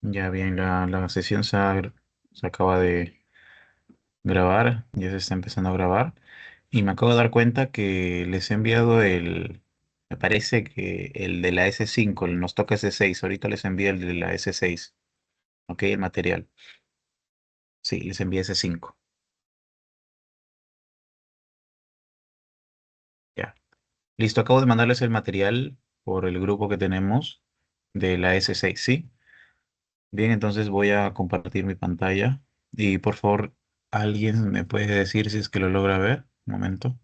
Ya bien, la sesión se acaba de grabar, ya se está empezando a grabar y me acabo de dar cuenta que les he enviado me parece que el de la S5, nos toca S6, ahorita les envío el de la S6, ¿ok? El material. Sí, les envié S5, ya. Listo, acabo de mandarles el material por el grupo que tenemos de la S6, ¿sí? Bien, entonces voy a compartir mi pantalla y por favor, ¿alguien me puede decir si es que lo logra ver? Un momento.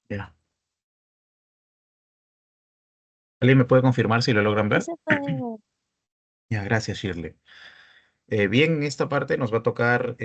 Ya. ¿Alguien me puede confirmar si lo logran Sí ver? se puede ver. Ya, gracias, Shirley. Bien, en esta parte nos va a tocar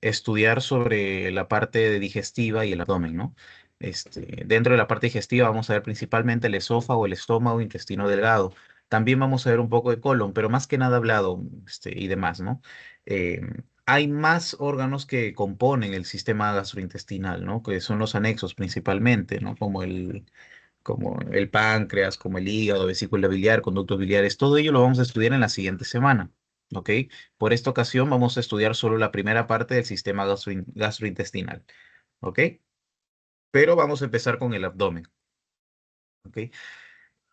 estudiar sobre la parte digestiva y el abdomen, ¿no? Dentro de la parte digestiva vamos a ver principalmente el esófago, el estómago, intestino delgado. También vamos a ver un poco de colon, pero más que nada hablado, y demás, ¿no? Eh, Hay más órganos que componen el sistema gastrointestinal, ¿no? Que son los anexos principalmente, ¿no? Como el páncreas, como el hígado, vesícula biliar, conductos biliares, todo ello lo vamos a estudiar en la siguiente semana, ¿ok? Por esta ocasión vamos a estudiar solo la primera parte del sistema gastrointestinal, ¿ok? Pero vamos a empezar con el abdomen, ¿ok?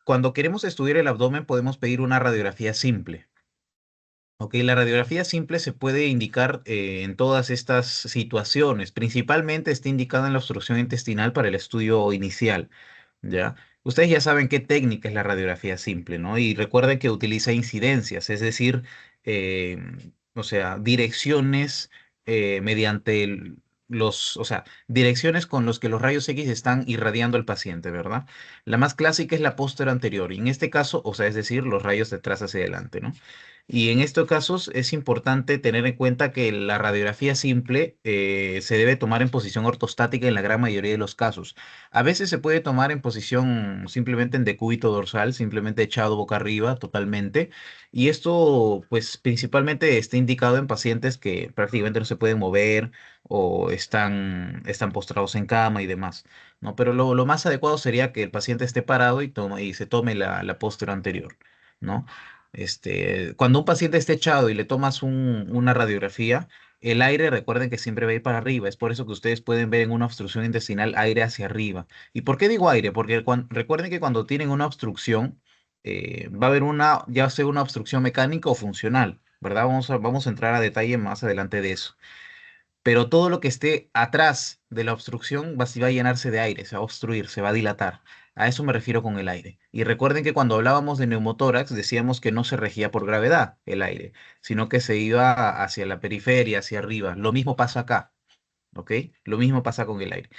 Cuando queremos estudiar el abdomen podemos pedir una radiografía simple. Ok, la radiografía simple se puede indicar en todas estas situaciones. Principalmente está indicada en la obstrucción intestinal para el estudio inicial. ¿Ya? Ustedes ya saben qué técnica es la radiografía simple, ¿no? Y recuerden que utiliza incidencias, es decir, eh, o sea, direcciones mediante o sea, direcciones con los que los rayos X están irradiando al paciente, ¿verdad? La más clásica es la póstero anterior, y en este caso, o sea, es decir, los rayos de atrás hacia adelante, ¿no? Y en estos casos es importante tener en cuenta que la radiografía simple se debe tomar en posición ortostática en la gran mayoría de los casos. A veces se puede tomar en posición simplemente en decúbito dorsal, simplemente echado boca arriba totalmente. Y esto, pues, principalmente está indicado en pacientes que prácticamente no se pueden mover o están postrados en cama y demás, ¿no? Pero lo más adecuado sería que el paciente esté parado y se tome la postura anterior, ¿no? Cuando un paciente esté echado y le tomas una radiografía, el aire, recuerden que siempre va a ir para arriba. Es por eso que ustedes pueden ver en una obstrucción intestinal aire hacia arriba. ¿Y por qué digo aire? Porque recuerden que cuando tienen una obstrucción, va a haber ya sea una obstrucción mecánica o funcional, ¿verdad? Vamos a entrar a detalle más adelante de eso, pero todo lo que esté atrás de la obstrucción va a llenarse de aire, se va a obstruir, se va a dilatar. A eso me refiero con el aire. Y recuerden que cuando hablábamos de neumotórax decíamos que no se regía por gravedad el aire, sino que se iba hacia la periferia, hacia arriba. Lo mismo pasa acá, ¿ok? Lo mismo pasa con el aire.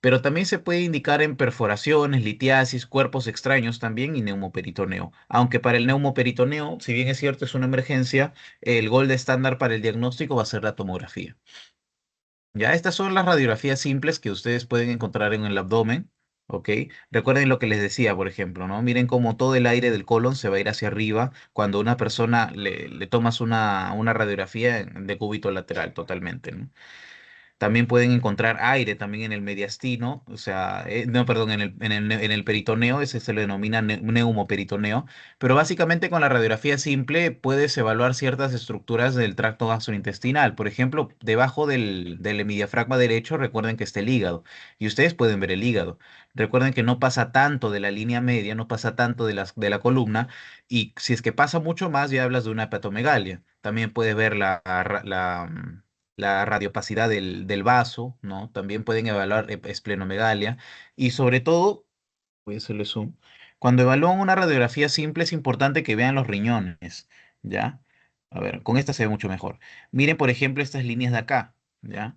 Pero también se puede indicar en perforaciones, litiasis, cuerpos extraños también y neumoperitoneo. Aunque para el neumoperitoneo, si bien es cierto es una emergencia, el gold estándar para el diagnóstico va a ser la tomografía. Ya, estas son las radiografías simples que ustedes pueden encontrar en el abdomen, ¿ok? Recuerden lo que les decía, por ejemplo, ¿no? Miren cómo todo el aire del colon se va a ir hacia arriba cuando a una persona le tomas una radiografía en decúbito lateral totalmente, ¿no? También pueden encontrar aire también en el mediastino, o sea, no, perdón, en el peritoneo, ese se le denomina neumoperitoneo, pero básicamente con la radiografía simple puedes evaluar ciertas estructuras del tracto gastrointestinal. Por ejemplo, debajo del hemidiafragma derecho, recuerden que está el hígado, y ustedes pueden ver el hígado. Recuerden que no pasa tanto de la línea media, no pasa tanto de la columna, y si es que pasa mucho más, ya hablas de una hepatomegalia. También puedes ver la radiopacidad del vaso, ¿no? También pueden evaluar esplenomegalia y sobre todo, voy a hacerle zoom, cuando evalúan una radiografía simple es importante que vean los riñones, ¿ya? A ver, con esta se ve mucho mejor. Miren, por ejemplo, estas líneas de acá, ¿ya?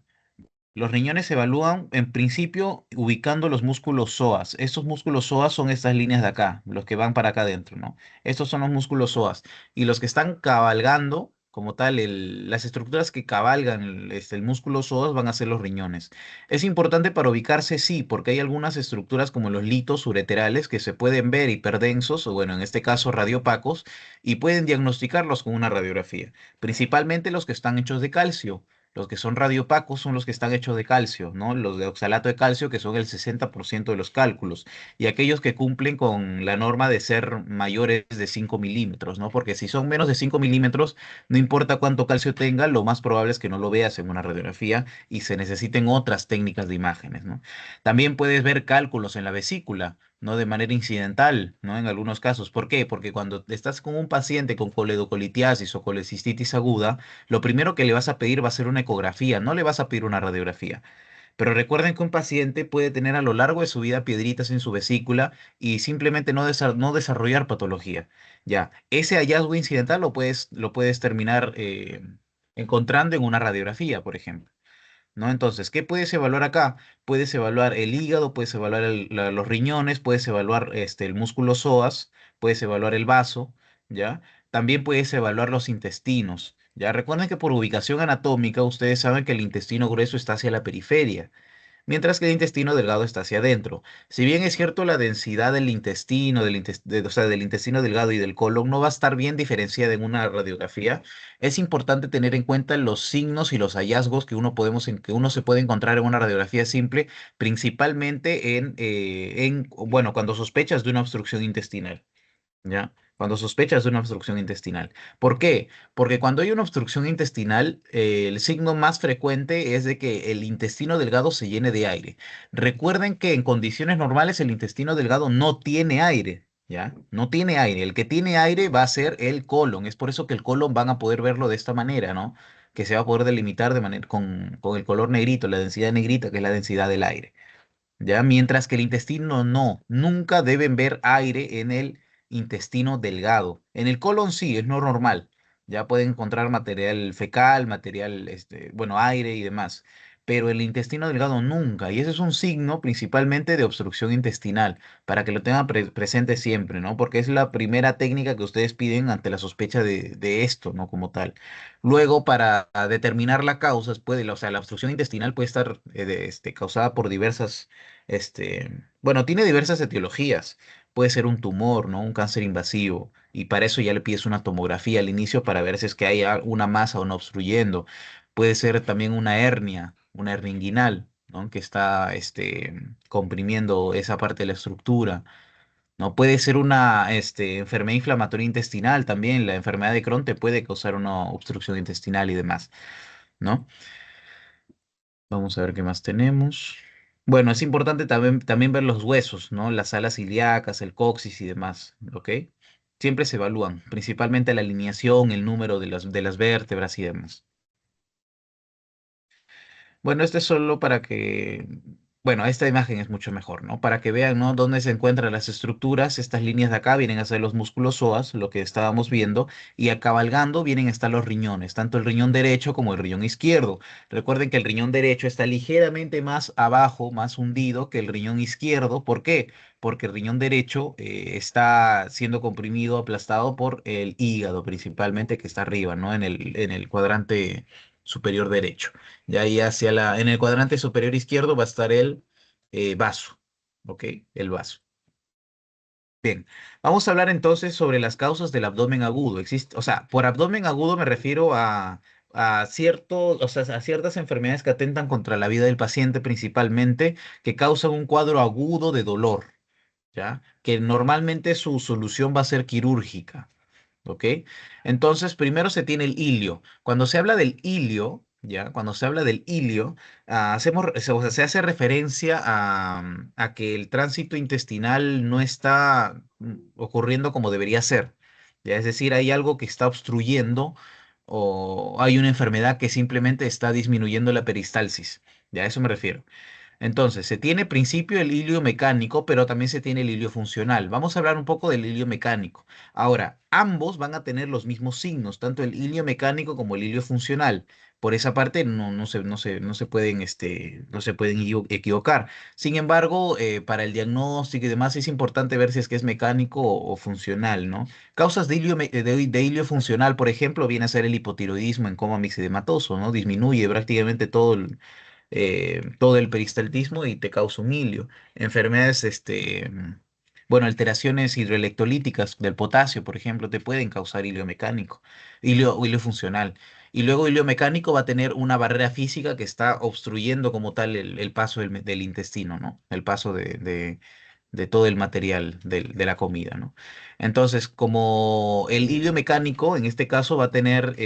Los riñones se evalúan en principio ubicando los músculos psoas. Estos músculos psoas son estas líneas de acá, los que van para acá adentro, ¿no? Estos son los músculos psoas. Y los que están cabalgando, como tal, las estructuras que cabalgan el músculo psoas van a ser los riñones. Es importante para ubicarse, sí, porque hay algunas estructuras como los litos ureterales que se pueden ver hiperdensos, o bueno, en este caso radiopacos, y pueden diagnosticarlos con una radiografía. Principalmente los que están hechos de calcio. Los que son radiopacos son los que están hechos de calcio, ¿no? Los de oxalato de calcio, que son el 60% de los cálculos, y aquellos que cumplen con la norma de ser mayores de 5 milímetros, ¿no? Porque si son menos de 5 milímetros, no importa cuánto calcio tenga, lo más probable es que no lo veas en una radiografía y se necesiten otras técnicas de imágenes, ¿no? También puedes ver cálculos en la vesícula, ¿no? De manera incidental, ¿no? En algunos casos. ¿Por qué? Porque cuando estás con un paciente con coledocolitiasis o colecistitis aguda, lo primero que le vas a pedir va a ser una ecografía, no le vas a pedir una radiografía. Pero recuerden que un paciente puede tener a lo largo de su vida piedritas en su vesícula y simplemente no desarrollar patología. Ya, ese hallazgo incidental lo puedes terminar encontrando en una radiografía, por ejemplo. ¿No? Entonces, ¿qué puedes evaluar acá? Puedes evaluar el hígado, puedes evaluar los riñones, puedes evaluar el músculo psoas, puedes evaluar el vaso, ¿ya? También puedes evaluar los intestinos, ¿ya? Recuerden que por ubicación anatómica, ustedes saben que el intestino grueso está hacia la periferia, mientras que el intestino delgado está hacia adentro. Si bien es cierto la densidad del intestino, o sea, del intestino delgado y del colon no va a estar bien diferenciada en una radiografía, es importante tener en cuenta los signos y los hallazgos que uno se puede encontrar en una radiografía simple, principalmente bueno, cuando sospechas de una obstrucción intestinal. ¿Ya? Cuando sospechas de una obstrucción intestinal. ¿Por qué? Porque cuando hay una obstrucción intestinal, el signo más frecuente es de que el intestino delgado se llene de aire. Recuerden que en condiciones normales el intestino delgado no tiene aire, ¿ya? No tiene aire. El que tiene aire va a ser el colon. Es por eso que el colon van a poder verlo de esta manera, ¿no? Que se va a poder delimitar de manera con el color negrito, la densidad negrita, que es la densidad del aire. ¿Ya? Mientras que el intestino no, nunca deben ver aire en el intestino delgado. En el colon sí, es no normal. Ya pueden encontrar material fecal, material, bueno, aire y demás. Pero el intestino delgado nunca. Y ese es un signo principalmente de obstrucción intestinal, para que lo tengan presente siempre, ¿no? Porque es la primera técnica que ustedes piden ante la sospecha de esto, ¿no? Como tal. Luego, para determinar la causa, o sea, la obstrucción intestinal puede estar causada por bueno, tiene diversas etiologías. Puede ser un tumor, ¿no? Un cáncer invasivo. Y para eso ya le pides una tomografía al inicio para ver si es que hay una masa o no obstruyendo. Puede ser también una hernia inguinal, ¿no? Que está, comprimiendo esa parte de la estructura. ¿No? Puede ser una, enfermedad inflamatoria intestinal también. La enfermedad de Crohn te puede causar una obstrucción intestinal y demás, ¿no? Vamos a ver qué más tenemos. Bueno, es importante también ver los huesos, ¿no? Las alas ilíacas, el coxis y demás, ¿ok? Siempre se evalúan, principalmente la alineación, el número de las vértebras y demás. Bueno, esto es solo para que, bueno, esta imagen es mucho mejor, ¿no? Para que vean, ¿no? Dónde se encuentran las estructuras. Estas líneas de acá vienen a ser los músculos psoas, lo que estábamos viendo, y a cabalgando vienen a estar los riñones, tanto el riñón derecho como el riñón izquierdo. Recuerden que el riñón derecho está ligeramente más abajo, más hundido que el riñón izquierdo. ¿Por qué? Porque el riñón derecho está siendo comprimido, aplastado por el hígado, principalmente, que está arriba, ¿no? En el cuadrante superior derecho. Y ahí en el cuadrante superior izquierdo va a estar el vaso, ¿ok? El vaso. Bien, vamos a hablar entonces sobre las causas del abdomen agudo. O sea, por abdomen agudo me refiero o sea, a ciertas enfermedades que atentan contra la vida del paciente principalmente, que causan un cuadro agudo de dolor, ¿ya? Que normalmente su solución va a ser quirúrgica. ¿Ok? Entonces, primero se tiene el ilio. Cuando se habla del ilio, ¿ya? Cuando se habla del ilio, o sea, se hace referencia a que el tránsito intestinal no está ocurriendo como debería ser, ¿ya? Es decir, hay algo que está obstruyendo o hay una enfermedad que simplemente está disminuyendo la peristalsis, ¿ya? A eso me refiero. Entonces, se tiene principio el hilio mecánico, pero también se tiene el hilio funcional. Vamos a hablar un poco del hilio mecánico. Ahora, ambos van a tener los mismos signos, tanto el hilio mecánico como el hilio funcional. Por esa parte no se pueden equivocar. Sin embargo, para el diagnóstico y demás es importante ver si es que es mecánico o funcional, ¿no? Causas de hilio funcional, por ejemplo, viene a ser el hipotiroidismo en coma mixedematoso, ¿no? Disminuye prácticamente todo el peristaltismo y te causa un hilio. Enfermedades Bueno, alteraciones hidroelectrolíticas del potasio, por ejemplo, te pueden causar hilio mecánico, hilio funcional. Y luego hilio mecánico va a tener una barrera física que está obstruyendo como tal el paso del intestino, ¿no? El paso de todo el material de la comida, ¿no? Entonces, como el hilio mecánico, en este caso, va a tener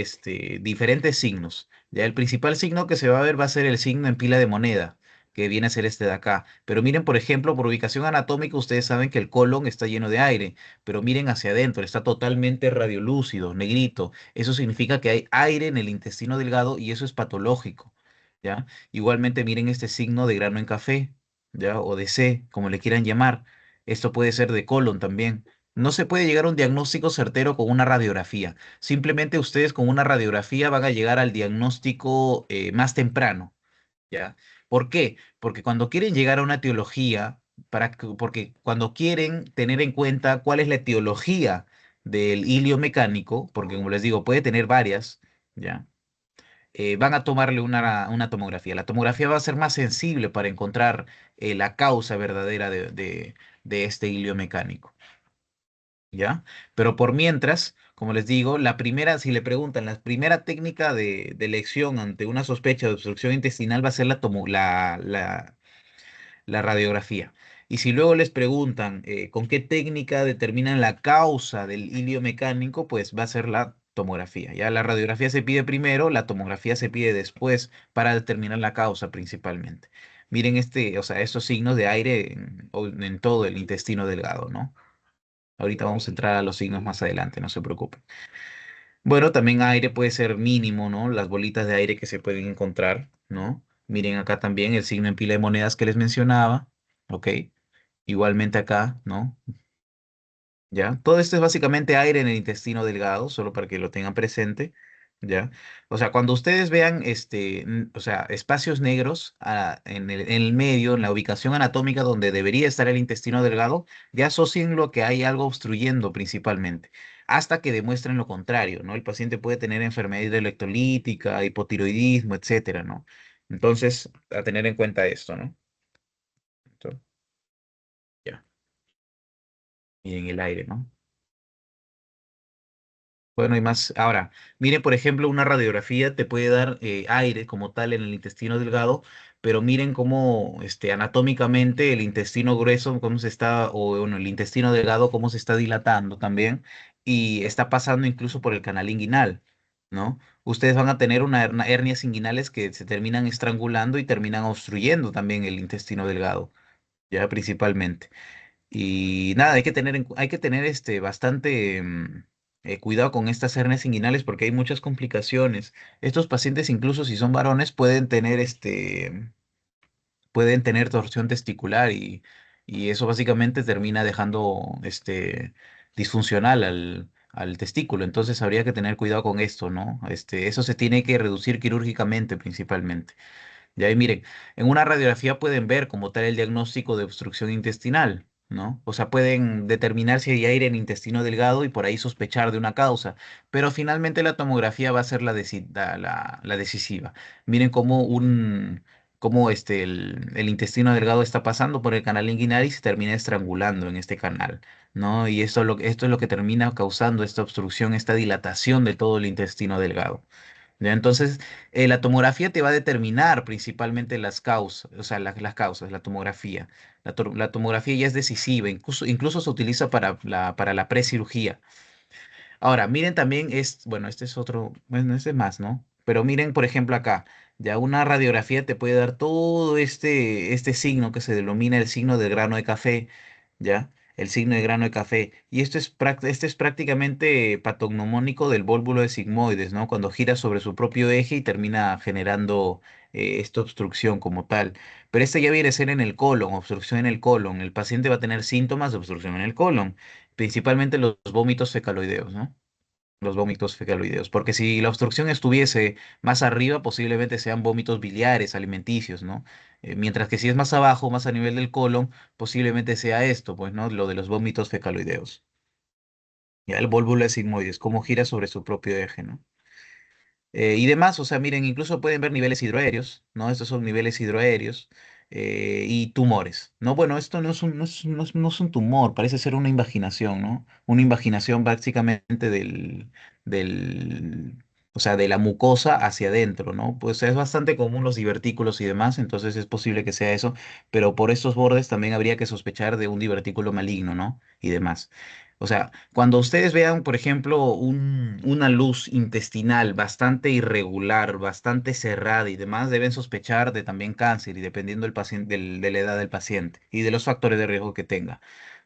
diferentes signos. Ya el principal signo que se va a ver va a ser el signo en pila de moneda, que viene a ser este de acá. Pero miren, por ejemplo, por ubicación anatómica, ustedes saben que el colon está lleno de aire, pero miren hacia adentro, está totalmente radiolúcido, negrito. Eso significa que hay aire en el intestino delgado y eso es patológico, ¿ya? Igualmente, miren este signo de grano en café, ¿ya? O de C, como le quieran llamar. Esto puede ser de colon también. No se puede llegar a un diagnóstico certero con una radiografía. Simplemente ustedes con una radiografía van a llegar al diagnóstico más temprano. ¿Ya? ¿Por qué? Porque cuando quieren llegar a una etiología, porque cuando quieren tener en cuenta cuál es la etiología del hilio mecánico, porque como les digo, puede tener varias, ¿ya? Van a tomarle una tomografía. La tomografía va a ser más sensible para encontrar la causa verdadera de este hilio mecánico. ¿Ya? Pero por mientras, como les digo, la primera, si le preguntan, la primera técnica de elección ante una sospecha de obstrucción intestinal va a ser la radiografía. Y si luego les preguntan con qué técnica determinan la causa del hilio mecánico, pues va a ser la tomografía. Ya la radiografía se pide primero, la tomografía se pide después para determinar la causa principalmente. Miren o sea, estos signos de aire en todo el intestino delgado, ¿no? Ahorita vamos a entrar a los signos más adelante, no se preocupen. Bueno, también aire puede ser mínimo, ¿no? Las bolitas de aire que se pueden encontrar, ¿no? Miren acá también el signo en pila de monedas que les mencionaba, ¿ok? Igualmente acá, ¿no? ¿Ya? Todo esto es básicamente aire en el intestino delgado, solo para que lo tengan presente, ¿ya? O sea, cuando ustedes vean, o sea, espacios negros en el medio, en la ubicación anatómica donde debería estar el intestino delgado, ya asocien lo que hay algo obstruyendo principalmente, hasta que demuestren lo contrario, ¿no? El paciente puede tener enfermedad electrolítica, hipotiroidismo, etcétera, ¿no? Entonces, a tener en cuenta esto, ¿no? Entonces, ya, y en el aire, ¿no? Bueno, y más. Ahora, miren, por ejemplo, una radiografía te puede dar aire como tal en el intestino delgado, pero miren cómo anatómicamente el intestino grueso, cómo se está, o bueno, el intestino delgado, cómo se está dilatando también, y está pasando incluso por el canal inguinal, ¿no? Ustedes van a tener hernias inguinales que se terminan estrangulando y terminan obstruyendo también el intestino delgado, ya principalmente. Y nada, hay que tener bastante cuidado con estas hernias inguinales porque hay muchas complicaciones. Estos pacientes, incluso si son varones, pueden tener torsión testicular y eso básicamente termina dejando disfuncional al testículo. Entonces habría que tener cuidado con esto, ¿no? Eso se tiene que reducir quirúrgicamente principalmente. Ya ahí miren, en una radiografía pueden ver como tal el diagnóstico de obstrucción intestinal, ¿no? O sea, pueden determinar si hay aire en el intestino delgado y por ahí sospechar de una causa, pero finalmente la tomografía va a ser la decisiva. Miren cómo el intestino delgado está pasando por el canal inguinal y se termina estrangulando en este canal, ¿no? Y esto es lo que termina causando esta obstrucción, esta dilatación de todo el intestino delgado. ¿Ya? Entonces, la tomografía te va a determinar principalmente las causas, o sea, las causas, la tomografía. La tomografía ya es decisiva, incluso se utiliza para la precirugía. Ahora, miren también, bueno, este es otro, bueno, este es más, ¿no? Pero miren, por ejemplo, acá, ya una radiografía te puede dar todo este signo que se denomina el signo del grano de café, ¿ya? El signo de grano de café. Y este es prácticamente patognomónico del vólvulo de sigmoides, ¿no? Cuando gira sobre su propio eje y termina generando esta obstrucción como tal. Pero este ya viene a ser en el colon, obstrucción en el colon. El paciente va a tener síntomas de obstrucción en el colon, principalmente los vómitos fecaloideos, ¿no? Los vómitos fecaloideos, porque si la obstrucción estuviese más arriba, posiblemente sean vómitos biliares, alimenticios, ¿no? Mientras que si es más abajo, más a nivel del colon, posiblemente sea esto, pues, ¿no? Lo de los vómitos fecaloideos. Ya el vólvulo de sigmoides, cómo gira sobre su propio eje, ¿no? Y demás, o sea, miren, incluso pueden ver niveles hidroaéreos, ¿no? Estos son niveles hidroaéreos. y tumores, ¿no? Bueno, esto no es no es un tumor, parece ser una invaginación, ¿no? Una invaginación básicamente del, o sea, de la mucosa hacia adentro, ¿no? Pues es bastante común los divertículos y demás, entonces es posible que sea eso, pero por estos bordes también habría que sospechar de un divertículo maligno, ¿no? Y demás. O sea, cuando ustedes vean, por ejemplo, una luz intestinal bastante irregular, bastante cerrada y demás, deben sospechar de también cáncer y dependiendo del paciente, de la edad del paciente y de los factores de riesgo que tenga.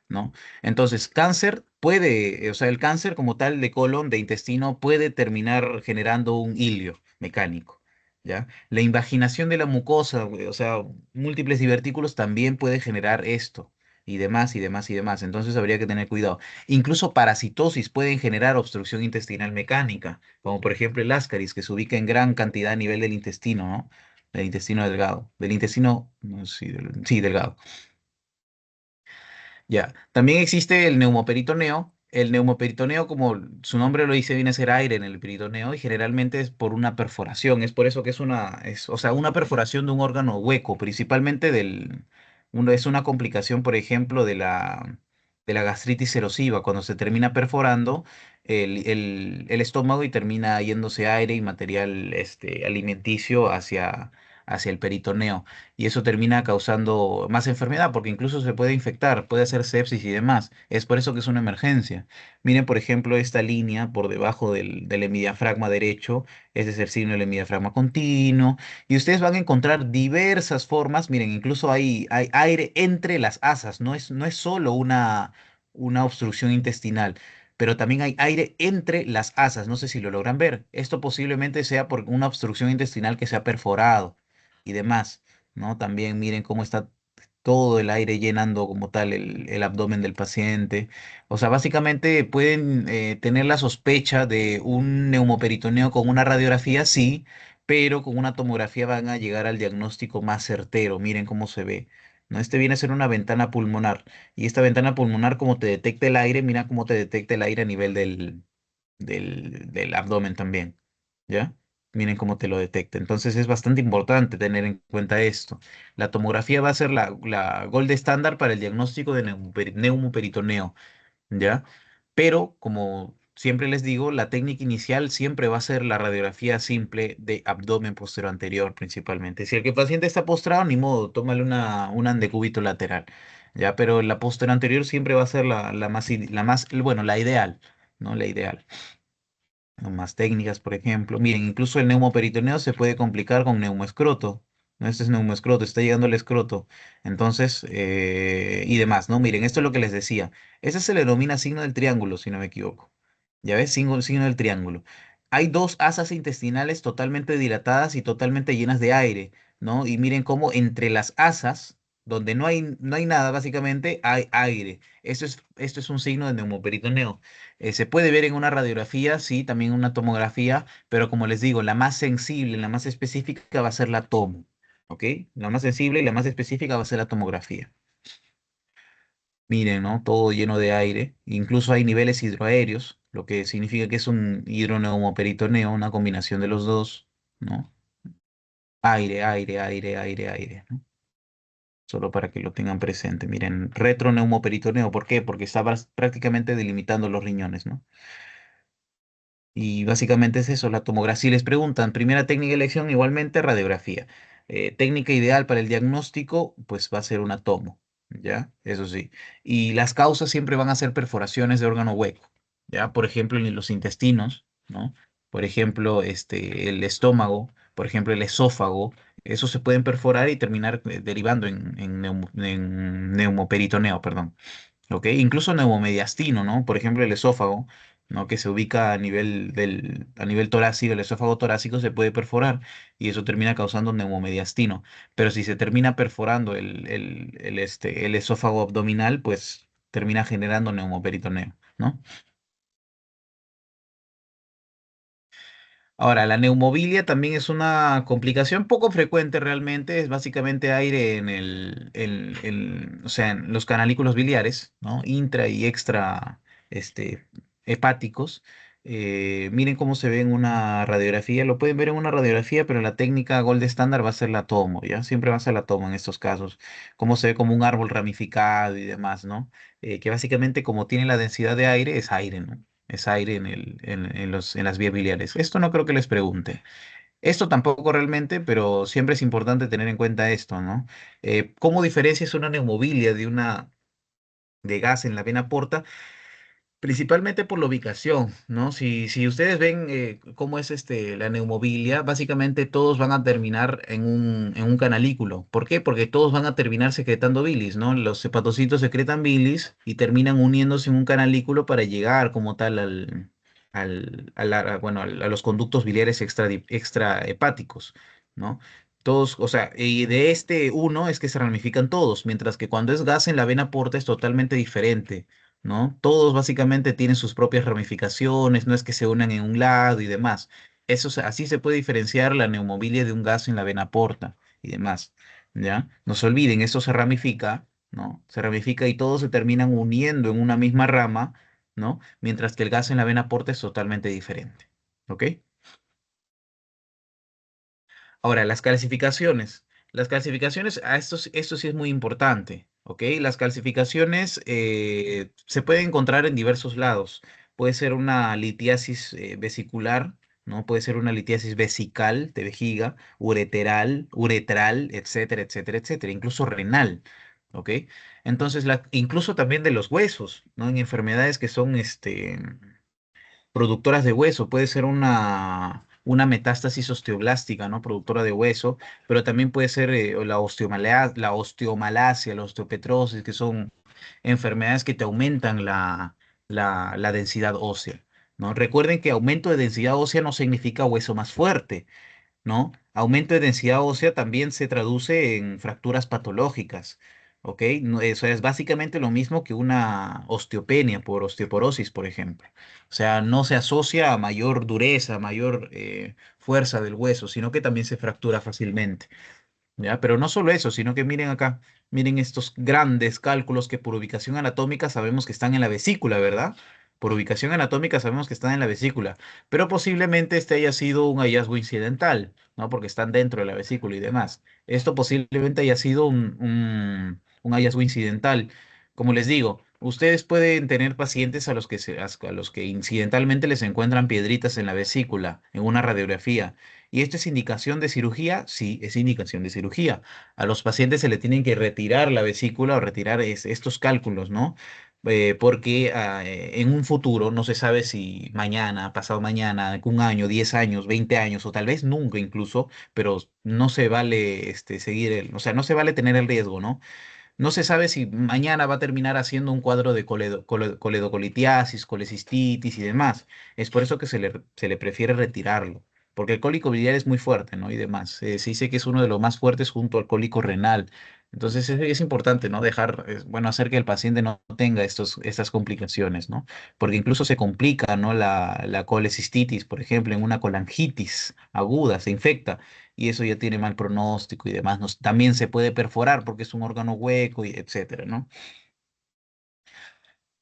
¿No? Entonces, cáncer puede, o sea, el cáncer como tal de colon, de intestino, puede terminar generando un hilio mecánico, ¿ya? La invaginación de la mucosa, o sea, múltiples divertículos también puede generar esto. Y demás, y demás, y demás. Entonces habría que tener cuidado. Incluso parasitosis pueden generar obstrucción intestinal mecánica, como por ejemplo el ascaris, que se ubica en gran cantidad a nivel del intestino, ¿no? Del intestino delgado. Del intestino, no, sí, sí, delgado. Ya, también existe el neumoperitoneo. El neumoperitoneo, como su nombre lo dice, viene a ser aire en el peritoneo y generalmente es por una perforación. Es por eso que o sea, una perforación de un órgano hueco, principalmente es una complicación, por ejemplo, de la gastritis erosiva, cuando se termina perforando el estómago y termina yéndose aire y material alimenticio hacia el peritoneo y eso termina causando más enfermedad porque incluso se puede infectar, puede hacer sepsis y demás. Es por eso que es una emergencia. Miren, por ejemplo, esta línea por debajo del hemidiafragma derecho, ese es el signo del hemidiafragma continuo, y ustedes van a encontrar diversas formas. Miren, incluso hay aire entre las asas, no es solo una obstrucción intestinal. Pero también hay aire entre las asas, no sé si lo logran ver. Esto posiblemente sea por una obstrucción intestinal que se ha perforado y demás, ¿no? También miren cómo está todo el aire llenando como tal el abdomen del paciente. O sea, básicamente pueden tener la sospecha de un neumoperitoneo con una radiografía, sí, pero con una tomografía van a llegar al diagnóstico más certero. Miren cómo se ve. ¿No? Este viene a ser una ventana pulmonar. Y esta ventana pulmonar, como te detecta el aire, mira cómo te detecta el aire a nivel del abdomen también. ¿Ya? Miren cómo te lo detecta. Entonces es bastante importante tener en cuenta esto. La tomografía va a ser la gold estándar para el diagnóstico de neumoperitoneo, ¿ya? Pero, como siempre les digo, la técnica inicial siempre va a ser la radiografía simple de abdomen posterior anterior principalmente. Si el paciente está postrado, ni modo, tómale una andecúbito lateral, ¿ya? Pero la posterior anterior siempre va a ser bueno, la ideal, ¿no? La ideal o más técnicas, por ejemplo. Miren, incluso el neumoperitoneo se puede complicar con neumoescroto. ¿No? Este es neumoescroto, está llegando el escroto. Entonces, y demás, ¿no? Miren, esto es lo que les decía. Ese se le denomina signo del triángulo, si no me equivoco. ¿Ya ves? Signo del triángulo. Hay dos asas intestinales totalmente dilatadas y totalmente llenas de aire, ¿no? Y miren cómo entre las asas, donde no hay nada, básicamente, hay aire. Esto es un signo de neumoperitoneo. Se puede ver en una radiografía, sí, también una tomografía, pero como les digo, la más sensible, la más específica va a ser la tomo, ¿ok? La más sensible y la más específica va a ser la tomografía. Miren, ¿no? Todo lleno de aire. Incluso hay niveles hidroaéreos, lo que significa que es un hidroneumoperitoneo, una combinación de los dos, ¿no? Aire, aire, aire, aire, aire, ¿no? Solo para que lo tengan presente. Miren, retroneumoperitoneo, ¿por qué? Porque está prácticamente delimitando los riñones, ¿no? Y básicamente es eso, la tomografía. Si les preguntan, primera técnica de elección, igualmente radiografía. Técnica ideal para el diagnóstico, pues va a ser una tomo, ¿ya? Eso sí. Y las causas siempre van a ser perforaciones de órgano hueco, ¿ya? Por ejemplo, en los intestinos, ¿no? Por ejemplo, el estómago, por ejemplo, el esófago, esos se pueden perforar y terminar derivando en neumoperitoneo, perdón. ¿Ok? Incluso neumomediastino, ¿no? Por ejemplo, el esófago, ¿no? Que se ubica a nivel torácico, el esófago torácico se puede perforar y eso termina causando neumomediastino. Pero si se termina perforando el esófago abdominal, pues termina generando neumoperitoneo, ¿no? Ahora, la neumobilia también es una complicación poco frecuente realmente, es básicamente aire o sea, en los canalículos biliares, ¿no? Intra y extra, este, hepáticos. Miren cómo se ve en una radiografía. Lo pueden ver en una radiografía, pero la técnica gold estándar va a ser la tomo, ¿ya? Siempre va a ser la tomo en estos casos. Cómo se ve como un árbol ramificado y demás, ¿no? Que básicamente como tiene la densidad de aire, es aire, ¿no? Es aire en las vías biliares. Esto no creo que les pregunte. Esto tampoco realmente, pero siempre es importante tener en cuenta esto, ¿no? ¿Cómo diferencias una neumobilia de una de gas en la vena porta? Principalmente por la ubicación, ¿no? Si ustedes ven cómo es la neumobilia, básicamente todos van a terminar en un canalículo. ¿Por qué? Porque todos van a terminar secretando bilis, ¿no? Los hepatocitos secretan bilis y terminan uniéndose en un canalículo para llegar como tal a los conductos biliares extrahepáticos, ¿no? Todos, o sea, y de este uno es que se ramifican todos, mientras que cuando es gas en la vena porta es totalmente diferente, ¿no? Todos básicamente tienen sus propias ramificaciones, no es que se unan en un lado y demás. Así se puede diferenciar la neumobilia de un gas en la vena porta y demás, ¿ya? No se olviden, esto se ramifica, ¿no? Se ramifica y todos se terminan uniendo en una misma rama, ¿no? Mientras que el gas en la vena porta es totalmente diferente, ¿ok? Ahora, las calcificaciones. Las calcificaciones, esto sí es muy importante, ¿ok? Las calcificaciones se pueden encontrar en diversos lados. Puede ser una litiasis vesicular, ¿no? Puede ser una litiasis vesical de vejiga, uretral, etcétera, etcétera, etcétera, incluso renal, ¿ok? Entonces, incluso también de los huesos, ¿no? En enfermedades que son, productoras de hueso, puede ser una metástasis osteoblástica, ¿no? Productora de hueso, pero también puede ser o la osteomalacia, la osteopetrosis, que son enfermedades que te aumentan la densidad ósea, ¿no? Recuerden que aumento de densidad ósea no significa hueso más fuerte, ¿no? Aumento de densidad ósea también se traduce en fracturas patológicas, ¿ok? Eso es básicamente lo mismo que una osteopenia por osteoporosis, por ejemplo. O sea, no se asocia a mayor dureza, mayor fuerza del hueso, sino que también se fractura fácilmente. ¿Ya? Pero no solo eso, sino que miren acá, miren estos grandes cálculos que por ubicación anatómica sabemos que están en la vesícula, ¿verdad? Por ubicación anatómica sabemos que están en la vesícula, pero posiblemente este haya sido un hallazgo incidental, ¿no? Porque están dentro de la vesícula y demás. Esto posiblemente haya sido un hallazgo incidental. Como les digo, ustedes pueden tener pacientes a los que incidentalmente les encuentran piedritas en la vesícula, en una radiografía. ¿Y esto es indicación de cirugía? Sí, es indicación de cirugía. A los pacientes se le tienen que retirar la vesícula o retirar estos cálculos, ¿no? Porque en un futuro no se sabe si mañana, pasado mañana, un año, 10 años, 20 años o tal vez nunca incluso, pero no se vale o sea, no se vale tener el riesgo, ¿no? No se sabe si mañana va a terminar haciendo un cuadro de coledocolitiasis, colecistitis y demás. Es por eso que se le prefiere retirarlo, porque el cólico biliar es muy fuerte, ¿no? Y demás. Se dice que es uno de los más fuertes junto al cólico renal. Entonces es importante, ¿no? Bueno, hacer que el paciente no tenga estas complicaciones, ¿no? Porque incluso se complica, ¿no? La colecistitis, por ejemplo, en una colangitis aguda, se infecta y eso ya tiene mal pronóstico y demás. También se puede perforar porque es un órgano hueco y etcétera, ¿no?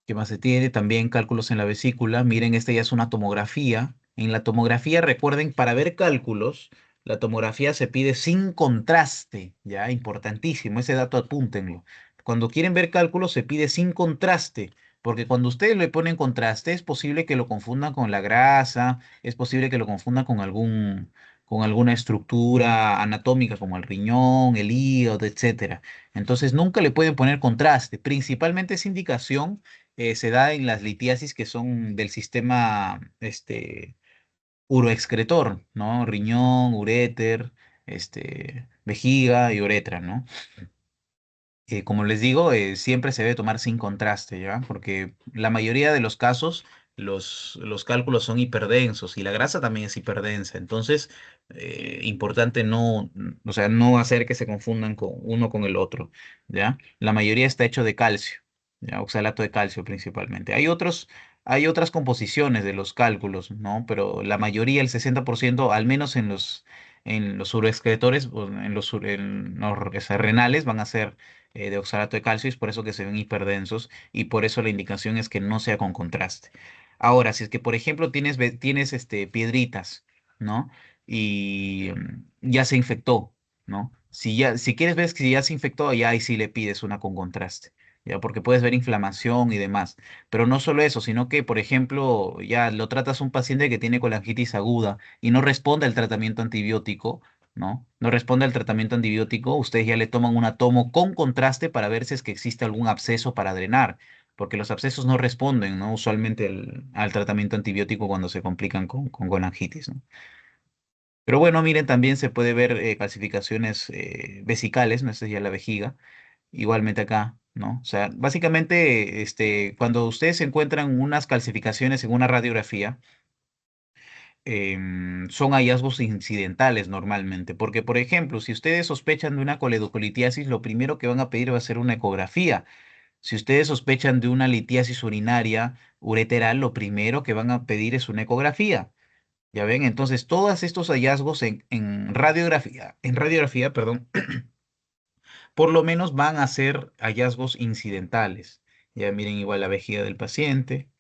¿Qué más se tiene? También cálculos en la vesícula. Miren, esta ya es una tomografía. En la tomografía, recuerden, para ver cálculos, la tomografía se pide sin contraste, ¿ya? Importantísimo, ese dato apúntenlo. Cuando quieren ver cálculos, se pide sin contraste, porque cuando ustedes le ponen contraste, es posible que lo confundan con la grasa, es posible que lo confundan con alguna estructura anatómica como el riñón, el hígado, etcétera. Entonces, nunca le pueden poner contraste. Principalmente esa indicación se da en las litiasis que son del sistema uroexcretor, ¿no? Riñón, uréter, vejiga y uretra, ¿no? Como les digo, siempre se debe tomar sin contraste, ¿ya? Porque la mayoría de los casos los cálculos son hiperdensos y la grasa también es hiperdensa. Entonces, importante o sea, no hacer que se confundan uno con el otro, ¿ya? La mayoría está hecho de calcio, ¿ya? Oxalato de calcio principalmente. Hay otras composiciones de los cálculos, ¿no? Pero la mayoría, el 60%, al menos en los uroexcretores, o en los renales, van a ser de oxalato de calcio y es por eso que se ven hiperdensos y por eso la indicación es que no sea con contraste. Ahora, si es que, por ejemplo, tienes piedritas, ¿no? Y ya se infectó, ¿no? Si quieres ver que ya se infectó, ya ahí sí le pides una con contraste, ya, porque puedes ver inflamación y demás. Pero no solo eso, sino que, por ejemplo, ya lo tratas a un paciente que tiene colangitis aguda y no responde al tratamiento antibiótico, ¿no? No responde al tratamiento antibiótico, ustedes ya le toman una tomo con contraste para ver si es que existe algún absceso para drenar, porque los abscesos no responden, ¿no? Usualmente al tratamiento antibiótico cuando se complican con colangitis, ¿no? Pero bueno, miren, también se puede ver calcificaciones vesicales, no esta es ya la vejiga, igualmente acá, ¿no? O sea, básicamente, cuando ustedes encuentran unas calcificaciones en una radiografía, son hallazgos incidentales normalmente, porque por ejemplo, si ustedes sospechan de una coledocolitis, lo primero que van a pedir va a ser una ecografía. Si ustedes sospechan de una litiasis urinaria ureteral, lo primero que van a pedir es una ecografía. Ya ven, entonces todos estos hallazgos en radiografía, perdón, por lo menos van a ser hallazgos incidentales. Ya miren igual la vejiga del paciente.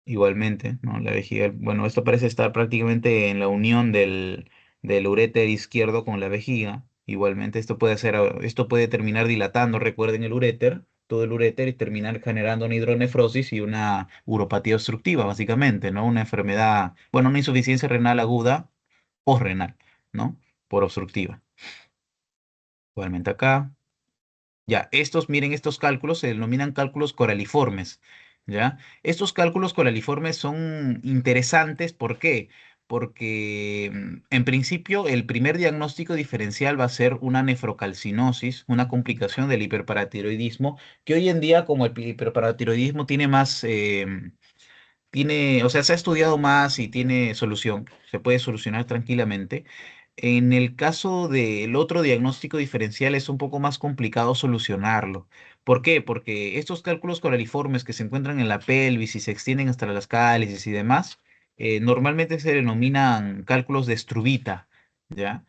Igualmente, ¿no? La vejiga, bueno, esto parece estar prácticamente en la unión del uréter izquierdo con la vejiga. Igualmente, esto puede terminar dilatando, recuerden el uréter, todo el uréter y terminar generando una hidronefrosis y una uropatía obstructiva, básicamente, ¿no? Una enfermedad, bueno, una insuficiencia renal aguda posrenal, ¿no? Por obstructiva. Igualmente acá. Ya, miren, estos cálculos se denominan cálculos coraliformes, ¿ya? Estos cálculos coraliformes son interesantes, ¿por qué? Porque en principio el primer diagnóstico diferencial va a ser una nefrocalcinosis, una complicación del hiperparatiroidismo, que hoy en día como el hiperparatiroidismo tiene más, o sea, se ha estudiado más y tiene solución, se puede solucionar tranquilamente. En el caso del otro diagnóstico diferencial es un poco más complicado solucionarlo. ¿Por qué? Porque estos cálculos coraliformes que se encuentran en la pelvis y se extienden hasta las cálices y demás, normalmente se denominan cálculos de Struvita, ¿ya?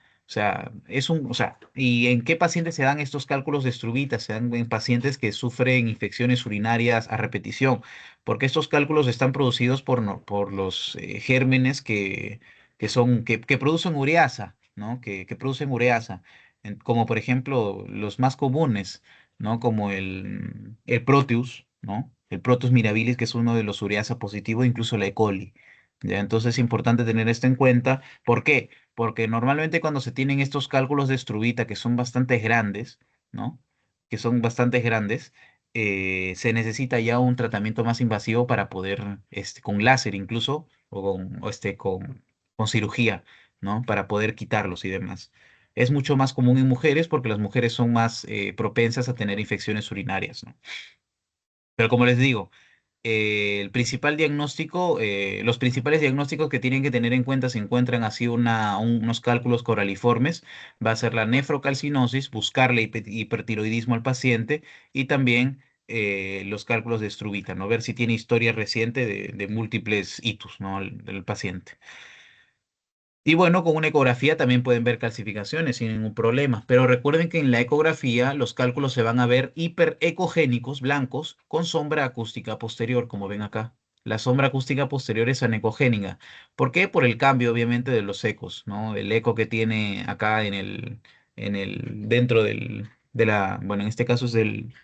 ¿Y en qué pacientes se dan estos cálculos de Struvita? Se dan en pacientes que sufren infecciones urinarias a repetición, porque estos cálculos están producidos por los gérmenes que producen ureasa, ¿no? Que producen ureasa, como por ejemplo los más comunes, ¿no? Como el Proteus, ¿no? El Proteus mirabilis, que es uno de los ureasa positivos, incluso la E. coli. ¿Ya? Entonces es importante tener esto en cuenta. ¿Por qué? Porque normalmente cuando se tienen estos cálculos de Struvita, que son bastante grandes, ¿no? Que son bastante grandes, se necesita ya un tratamiento más invasivo para poder, con láser incluso, o con cirugía, ¿no? Para poder quitarlos y demás. Es mucho más común en mujeres porque las mujeres son más propensas a tener infecciones urinarias, ¿no? Pero como les digo, los principales diagnósticos que tienen que tener en cuenta si encuentran así unos cálculos coraliformes, va a ser la nefrocalcinosis, buscarle hipertiroidismo al paciente y también los cálculos de Struvita, ¿no? Ver si tiene historia reciente de múltiples hitos, ¿no? El paciente. Y bueno, con una ecografía también pueden ver calcificaciones sin ningún problema, pero recuerden que en la ecografía los cálculos se van a ver hiperecogénicos, blancos, con sombra acústica posterior, como ven acá. La sombra acústica posterior es anecogénica. ¿Por qué? Por el cambio, obviamente, de los ecos, ¿no? El eco que tiene acá dentro bueno, en este caso es del.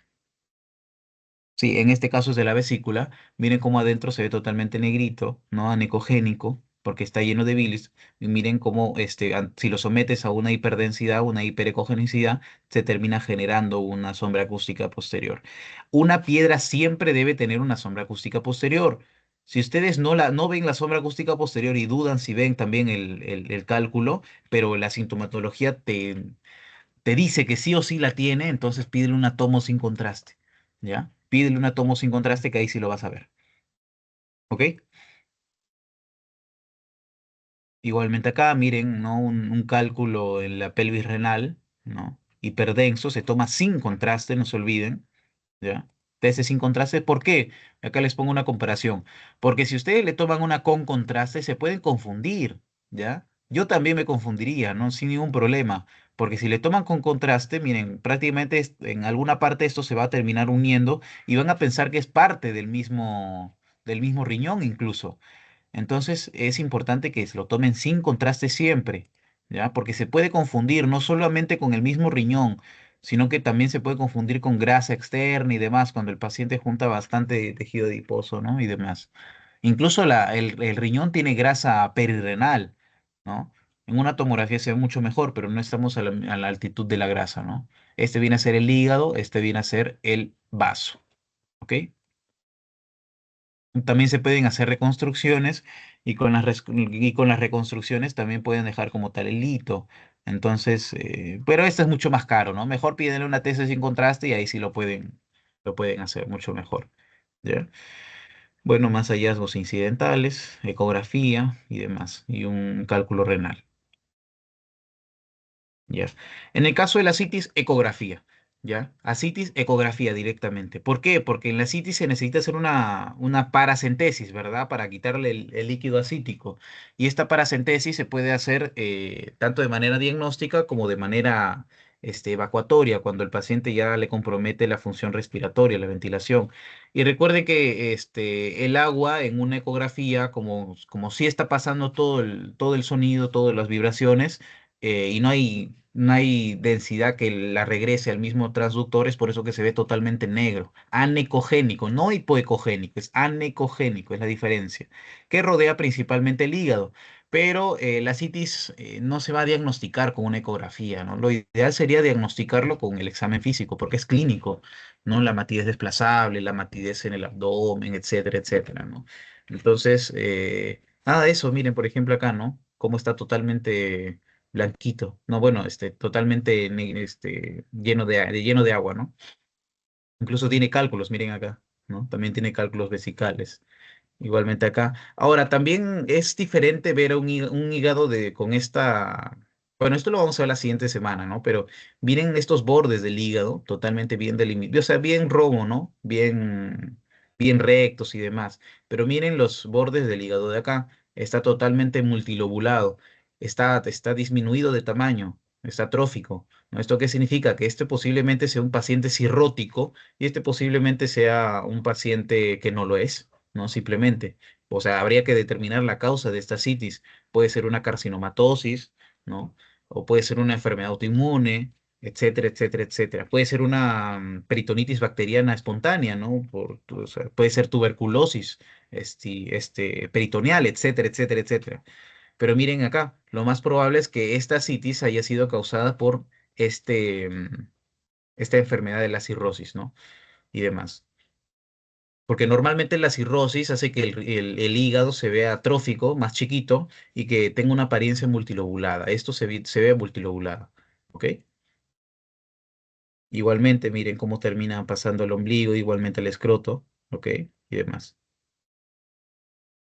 Sí, en este caso es de la vesícula. Miren cómo adentro se ve totalmente negrito, ¿no? Anecogénico, porque está lleno de bilis. Y miren cómo si lo sometes a una hiperdensidad, una hiperecogenicidad, se termina generando una sombra acústica posterior. Una piedra siempre debe tener una sombra acústica posterior. Si ustedes no ven la sombra acústica posterior y dudan si ven también el cálculo, pero la sintomatología te dice que sí o sí la tiene, entonces pídele una tomo sin contraste, ¿ya? Pídele una tomo sin contraste que ahí sí lo vas a ver, ¿ok? Igualmente acá, miren, ¿no? Un cálculo en la pelvis renal, ¿no? Hiperdenso, se toma sin contraste, no se olviden, ¿ya? TS sin contraste, ¿por qué? Acá les pongo una comparación. Porque si ustedes le toman una con contraste, se pueden confundir, ¿ya? Yo también me confundiría, ¿no? Sin ningún problema. Porque si le toman con contraste, miren, prácticamente en alguna parte esto se va a terminar uniendo y van a pensar que es parte del mismo riñón incluso. Entonces es importante que se lo tomen sin contraste siempre, ¿ya? Porque se puede confundir no solamente con el mismo riñón, sino que también se puede confundir con grasa externa y demás cuando el paciente junta bastante tejido adiposo, ¿no? Y demás. Incluso el riñón tiene grasa perirrenal, ¿no? En una tomografía se ve mucho mejor, pero no estamos a la altitud de la grasa, ¿no? Este viene a ser el hígado, este viene a ser el vaso, ¿ok? También se pueden hacer reconstrucciones y y con las reconstrucciones también pueden dejar como tal el hito. Entonces, pero esto es mucho más caro, ¿no? Mejor pídenle una tesis sin contraste y ahí sí lo pueden hacer mucho mejor. ¿Ya? Bueno, más hallazgos incidentales, ecografía y demás, y un cálculo renal. ¿Ya? En el caso de la citis, ecografía, ¿ya? Asitis, ecografía directamente. ¿Por qué? Porque en la citis se necesita hacer una paracentesis, ¿verdad? Para quitarle el líquido acítico. Y esta paracentesis se puede hacer tanto de manera diagnóstica como de manera evacuatoria, cuando el paciente ya le compromete la función respiratoria, la ventilación. Y recuerde que el agua en una ecografía, como sí está pasando todo el sonido, todas las vibraciones, y no hay densidad que la regrese al mismo transductor, es por eso que se ve totalmente negro. Anecogénico, no hipoecogénico, es anecogénico, es la diferencia, que rodea principalmente el hígado. Pero la citis no se va a diagnosticar con una ecografía, ¿no? Lo ideal sería diagnosticarlo con el examen físico, porque es clínico, ¿no? La matidez desplazable, la matidez en el abdomen, etcétera, etcétera, ¿no? Entonces, nada de eso, miren, por ejemplo, acá, ¿no? Cómo está totalmente blanquito. No, bueno, totalmente lleno de agua, ¿no? Incluso tiene cálculos, miren acá, ¿no? También tiene cálculos vesicales. Igualmente acá. Ahora, también es diferente ver un hígado con esta. Bueno, esto lo vamos a ver la siguiente semana, ¿no? Pero miren estos bordes del hígado totalmente bien delimitados, o sea, bien romo, ¿no? Bien rectos y demás. Pero miren los bordes del hígado de acá. Está totalmente multilobulado. Está disminuido de tamaño. Está atrófico, ¿no? ¿Esto qué significa? Que este posiblemente sea un paciente cirrótico y este posiblemente sea un paciente que no lo es, ¿no? Simplemente. O sea, habría que determinar la causa de esta citis. Puede ser una carcinomatosis, ¿no? O puede ser una enfermedad autoinmune, etcétera, etcétera, etcétera. Puede ser una peritonitis bacteriana espontánea, ¿no? O sea, puede ser tuberculosis, peritoneal, etcétera, etcétera, etcétera. Pero miren acá, lo más probable es que esta citis haya sido causada por esta enfermedad de la cirrosis, ¿no? Y demás. Porque normalmente la cirrosis hace que el hígado se vea atrófico, más chiquito, y que tenga una apariencia multilobulada. Esto se ve multilobulado. ¿Ok? Igualmente, miren cómo termina pasando el ombligo, igualmente el escroto. ¿Ok? Y demás.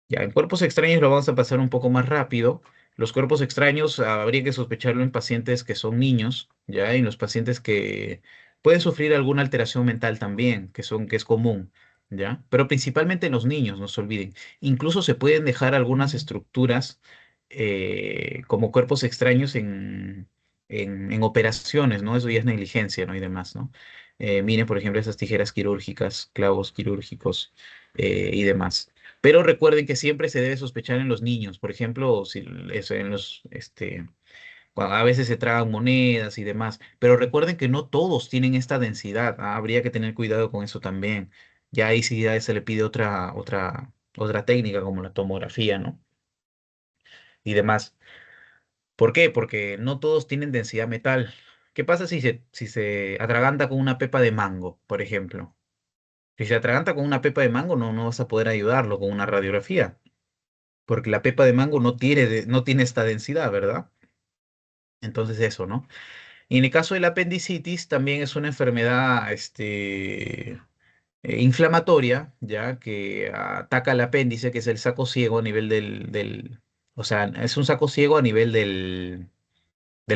Ya, en cuerpos extraños lo vamos a pasar un poco más rápido. Los cuerpos extraños habría que sospecharlo en pacientes que son niños, ya, y en los pacientes que pueden sufrir alguna alteración mental también, que es común, ya, pero principalmente en los niños, no se olviden. Incluso se pueden dejar algunas estructuras como cuerpos extraños en operaciones, ¿no? Eso ya es negligencia, ¿no? Y demás, ¿no? Miren, por ejemplo, esas tijeras quirúrgicas, clavos quirúrgicos y demás. Pero recuerden que siempre se debe sospechar en los niños. Por ejemplo, si eso en a veces se tragan monedas y demás. Pero recuerden que no todos tienen esta densidad. Habría que tener cuidado con eso también. Ya ahí sí ya se le pide otra técnica como la tomografía, ¿no? Y demás. ¿Por qué? Porque no todos tienen densidad metal. ¿Qué pasa si se atraganta con una pepa de mango, por ejemplo? Si se atraganta con una pepa de mango, no vas a poder ayudarlo con una radiografía, porque la pepa de mango no tiene esta densidad, ¿verdad? Entonces eso, ¿no? Y en el caso de la apendicitis, también es una enfermedad inflamatoria, ya que ataca el apéndice, que es el saco ciego a nivel o sea, es un saco ciego a nivel del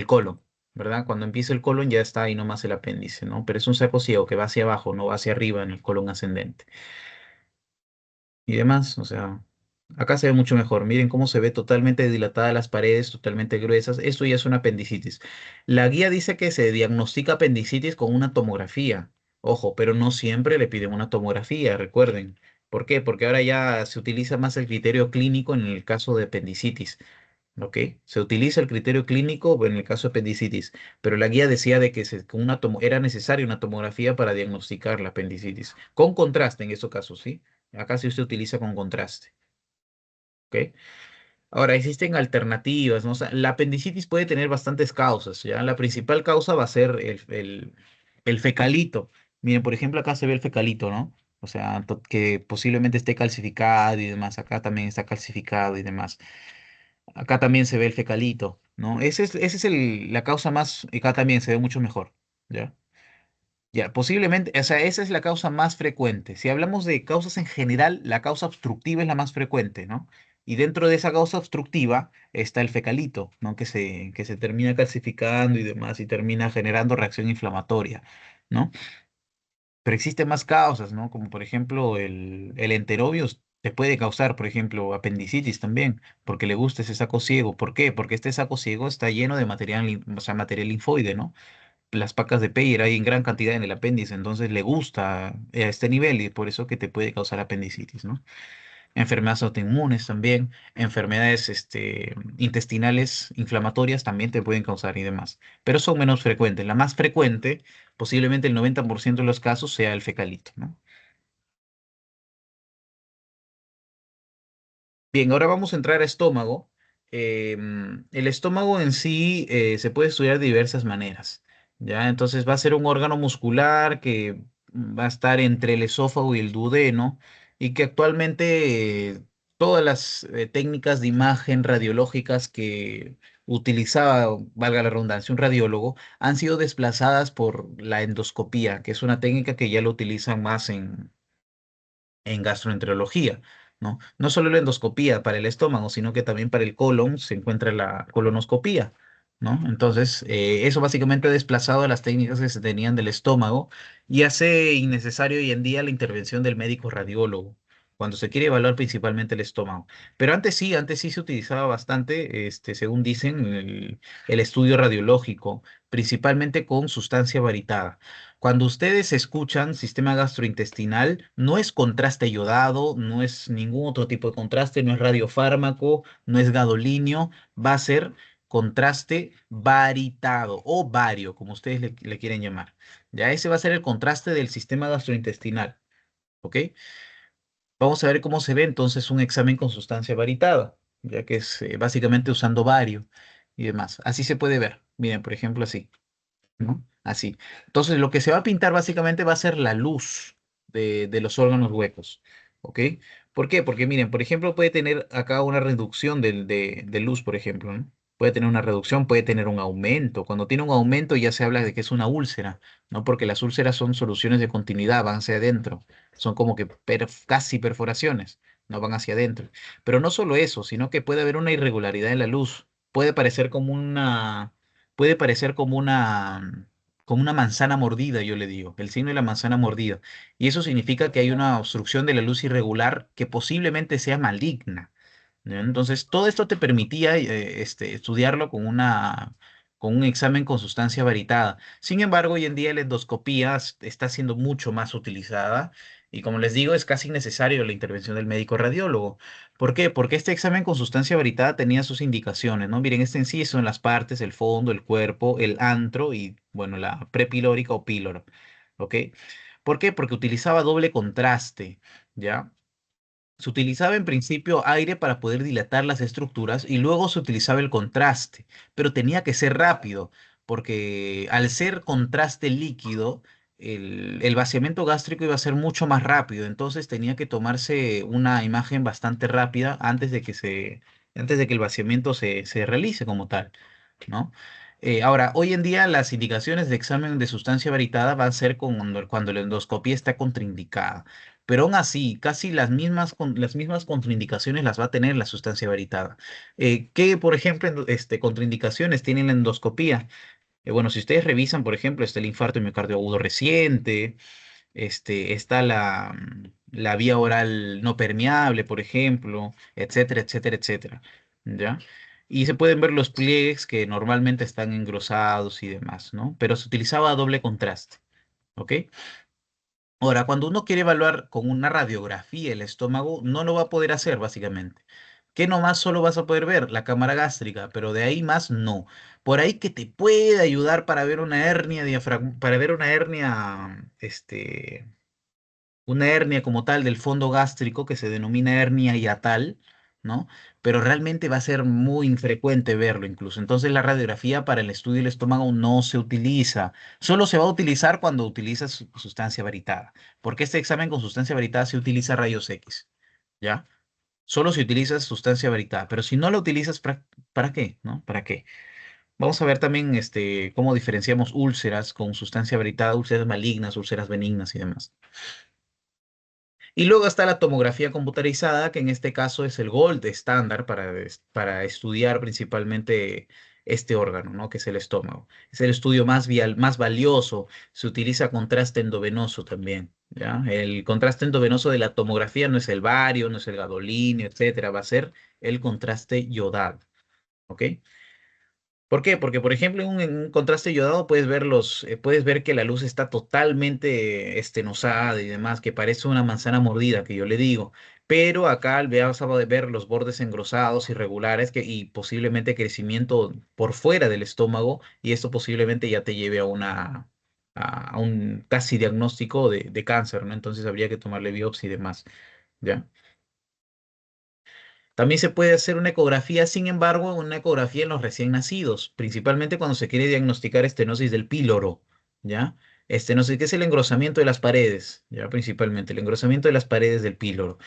colon, ¿verdad? Cuando empieza el colon ya está ahí nomás el apéndice, ¿no? Pero es un saco ciego que va hacia abajo, no va hacia arriba en el colon ascendente. Y demás, o sea, acá se ve mucho mejor. Miren cómo se ve totalmente dilatadas las paredes, totalmente gruesas. Esto ya es una apendicitis. La guía dice que se diagnostica apendicitis con una tomografía. Ojo, pero no siempre le piden una tomografía, recuerden. ¿Por qué? Porque ahora ya se utiliza más el criterio clínico en el caso de apendicitis. ¿Ok? Se utiliza el criterio clínico en el caso de apendicitis, pero la guía decía de que con era necesaria una tomografía para diagnosticar la apendicitis, con contraste en esos casos, ¿sí? Acá sí se utiliza con contraste, ¿ok? Ahora, existen alternativas, ¿no? O sea, la apendicitis puede tener bastantes causas, ¿ya? La principal causa va a ser el fecalito. Miren, por ejemplo, acá se ve el fecalito, ¿no? O sea, que posiblemente esté calcificado y demás. Acá también está calcificado y demás. Acá también se ve el fecalito, ¿no? Ese es la causa más, y acá también se ve mucho mejor, ¿ya? Ya, posiblemente, o sea, esa es la causa más frecuente. Si hablamos de causas en general, la causa obstructiva es la más frecuente, ¿no? Y dentro de esa causa obstructiva está el fecalito, ¿no? Que se termina calcificando y demás, y termina generando reacción inflamatoria, ¿no? Pero existen más causas, ¿no? Como por ejemplo el enterobius te puede causar, por ejemplo, apendicitis también, porque le gusta ese saco ciego. ¿Por qué? Porque este saco ciego está lleno de material, o sea, material linfoide, ¿no? Las placas de Peyer hay en gran cantidad en el apéndice, entonces le gusta a este nivel y por eso que te puede causar apendicitis, ¿no? Enfermedades autoinmunes también, enfermedades intestinales inflamatorias también te pueden causar y demás, pero son menos frecuentes. La más frecuente, posiblemente el 90% de los casos, sea el fecalito, ¿no? Bien, ahora vamos a entrar a estómago. El estómago en sí se puede estudiar de diversas maneras, ¿ya? Entonces va a ser un órgano muscular que va a estar entre el esófago y el duodeno y que actualmente todas las técnicas de imagen radiológicas que utilizaba, valga la redundancia, un radiólogo, han sido desplazadas por la endoscopía, que es una técnica que ya lo utilizan más en gastroenterología, ¿no? No solo la endoscopía para el estómago, sino que también para el colon se encuentra la colonoscopía, ¿no? Entonces, eso básicamente ha desplazado a las técnicas que se tenían del estómago y hace innecesario hoy en día la intervención del médico radiólogo, cuando se quiere evaluar principalmente el estómago. Pero antes sí se utilizaba bastante, según dicen, el estudio radiológico, principalmente con sustancia baritada. Cuando ustedes escuchan sistema gastrointestinal, no es contraste yodado, no es ningún otro tipo de contraste, no es radiofármaco, no es gadolinio, va a ser contraste varitado o vario, como ustedes le quieren llamar. Ya ese va a ser el contraste del sistema gastrointestinal, ¿ok? Vamos a ver cómo se ve entonces un examen con sustancia varitada, ya que es básicamente usando bario y demás. Así se puede ver. Miren, por ejemplo, así. ¿No? Así. Entonces, lo que se va a pintar básicamente va a ser la luz de los órganos huecos. ¿Ok? ¿Por qué? Porque miren, por ejemplo, puede tener acá una reducción de luz, por ejemplo, ¿no? Puede tener una reducción, puede tener un aumento. Cuando tiene un aumento ya se habla de que es una úlcera, ¿no? Porque las úlceras son soluciones de continuidad, van hacia adentro. Son como que casi perforaciones, no van hacia adentro. Pero no solo eso, sino que puede haber una irregularidad en la luz. Puede parecer como una manzana mordida, yo le digo, el signo de la manzana mordida. Y eso significa que hay una obstrucción de la luz irregular que posiblemente sea maligna, ¿no? Entonces, todo esto te permitía estudiarlo con un examen con sustancia varitada. Sin embargo, hoy en día la endoscopía está siendo mucho más utilizada y como les digo, es casi necesario la intervención del médico radiólogo. ¿Por qué? Porque este examen con sustancia varitada tenía sus indicaciones, ¿no? Miren, este en sí son las partes, el fondo, el cuerpo, el antro y, bueno, la prepilórica o pílora, ¿ok? ¿Por qué? Porque utilizaba doble contraste, ¿ya? Se utilizaba en principio aire para poder dilatar las estructuras y luego se utilizaba el contraste, pero tenía que ser rápido, porque al ser contraste líquido, el vaciamiento gástrico iba a ser mucho más rápido, entonces tenía que tomarse una imagen bastante rápida antes de que el vaciamiento se realice como tal, ¿no? Ahora, hoy en día las indicaciones de examen de sustancia varitada van a ser cuando la endoscopía está contraindicada. Pero aún así, casi las mismas contraindicaciones las va a tener la sustancia varitada. ¿Qué, por ejemplo, contraindicaciones tiene la endoscopía? Bueno, si ustedes revisan, por ejemplo, está el infarto miocardio agudo reciente, está la vía oral no permeable, por ejemplo, etcétera, etcétera, etcétera. ¿Ya? Y se pueden ver los pliegues que normalmente están engrosados y demás, ¿no? Pero se utilizaba doble contraste, ¿ok? Ahora, cuando uno quiere evaluar con una radiografía el estómago, no lo va a poder hacer básicamente. ¿Qué nomás solo vas a poder ver? La cámara gástrica, pero de ahí más no. Por ahí que te puede ayudar para ver una hernia para ver una hernia como tal del fondo gástrico que se denomina hernia hiatal, ¿no? Pero realmente va a ser muy infrecuente verlo incluso. Entonces la radiografía para el estudio del estómago no se utiliza. Solo se va a utilizar cuando utilizas sustancia varitada, porque este examen con sustancia varitada se utiliza rayos X, ¿ya? Solo si utilizas sustancia varitada, pero si no la utilizas, ¿para qué? ¿No? ¿Para qué? Vamos a ver también cómo diferenciamos úlceras con sustancia varitada, úlceras malignas, úlceras benignas y demás. Y luego está la tomografía computarizada, que en este caso es el gold estándar para estudiar principalmente este órgano, ¿no? Que es el estómago. Es el estudio más valioso. Se utiliza contraste endovenoso también, ¿ya? El contraste endovenoso de la tomografía no es el bario, no es el gadolínio, etcétera. Va a ser el contraste yodado, ¿ok? ¿Por qué? Porque, por ejemplo, en un contraste yodado puedes ver que la luz está totalmente estenosada y demás, que parece una manzana mordida, que yo le digo. Pero acá vas a ver los bordes engrosados, irregulares, y posiblemente crecimiento por fuera del estómago, y esto posiblemente ya te lleve a un casi diagnóstico de cáncer, ¿no? Entonces habría que tomarle biopsia y demás, ¿ya? También se puede hacer una ecografía, sin embargo, una ecografía en los recién nacidos, principalmente cuando se quiere diagnosticar estenosis del píloro, ¿ya? Estenosis, que es el engrosamiento de las paredes, ¿ya? Principalmente, el engrosamiento de las paredes del píloro.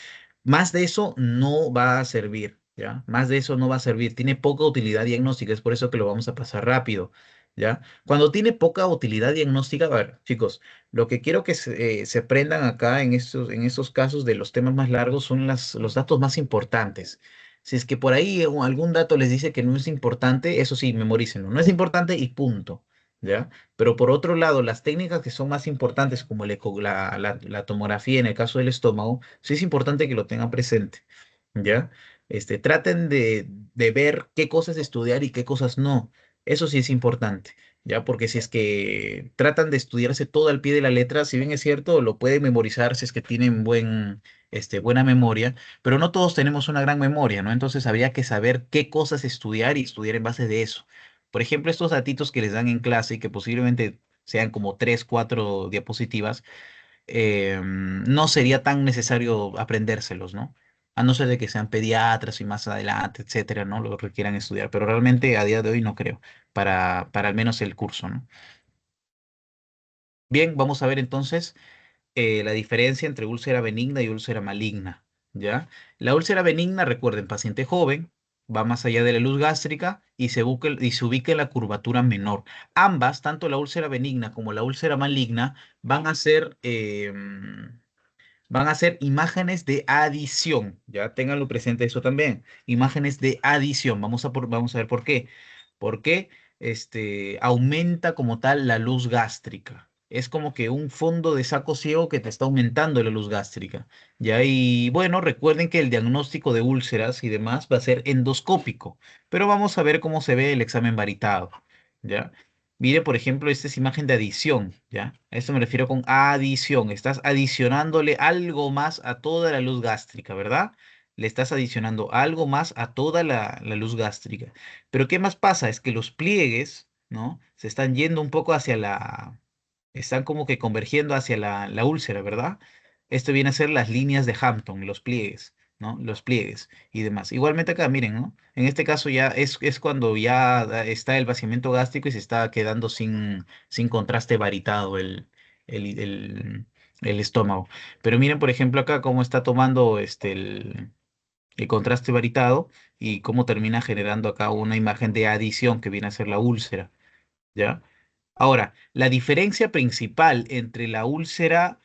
Más de eso no va a servir, ¿ya? Más de eso no va a servir. Tiene poca utilidad diagnóstica, es por eso que lo vamos a pasar rápido, ¿ya? Cuando tiene poca utilidad diagnóstica, a ver, chicos, lo que quiero que se aprendan acá en estos casos de los temas más largos son los datos más importantes. Si es que por ahí algún dato les dice que no es importante, eso sí, memorícenlo. No es importante y punto, ¿ya? Pero por otro lado, las técnicas que son más importantes, como la tomografía en el caso del estómago, sí es importante que lo tengan presente, ¿ya? Traten de ver qué cosas estudiar y qué cosas no. Eso sí es importante, ¿ya? Porque si es que tratan de estudiarse todo al pie de la letra, si bien es cierto, lo pueden memorizar si es que tienen buena memoria, pero no todos tenemos una gran memoria, ¿no? Entonces habría que saber qué cosas estudiar y estudiar en base de eso. Por ejemplo, estos datitos que les dan en clase y que posiblemente sean como tres, cuatro diapositivas, no sería tan necesario aprendérselos, ¿no? A no ser de que sean pediatras y más adelante, etcétera, ¿no? Lo requieran estudiar, pero realmente a día de hoy no creo, para al menos el curso, ¿no? Bien, vamos a ver entonces la diferencia entre úlcera benigna y úlcera maligna, ¿ya? La úlcera benigna, recuerden, paciente joven, va más allá de la luz gástrica y se ubica en la curvatura menor. Ambas, tanto la úlcera benigna como la úlcera maligna, van a ser imágenes de adición, ya ténganlo presente eso también, imágenes de adición. Vamos a ver por qué. Porque aumenta como tal la luz gástrica. Es como que un fondo de saco ciego que te está aumentando la luz gástrica. Ya, y bueno, recuerden que el diagnóstico de úlceras y demás va a ser endoscópico, pero vamos a ver cómo se ve el examen varitado. ¿Ya? Mire, por ejemplo, esta es imagen de adición, ¿ya? A esto me refiero con adición. Estás adicionándole algo más a toda la luz gástrica, ¿verdad? Le estás adicionando algo más a toda la luz gástrica. Pero ¿qué más pasa? Es que los pliegues, ¿no? Se están yendo un poco están como que convergiendo hacia la úlcera, ¿verdad? Esto viene a ser las líneas de Hampton, los pliegues, ¿no? Los pliegues y demás. Igualmente acá, miren, ¿no? En este caso ya es cuando ya está el vaciamiento gástrico y se está quedando sin contraste varitado el, el- el estómago. Pero miren, por ejemplo, acá cómo está tomando el contraste varitado y cómo termina generando acá una imagen de adición que viene a ser la úlcera, ¿ya? Ahora, la diferencia principal entre la úlcera,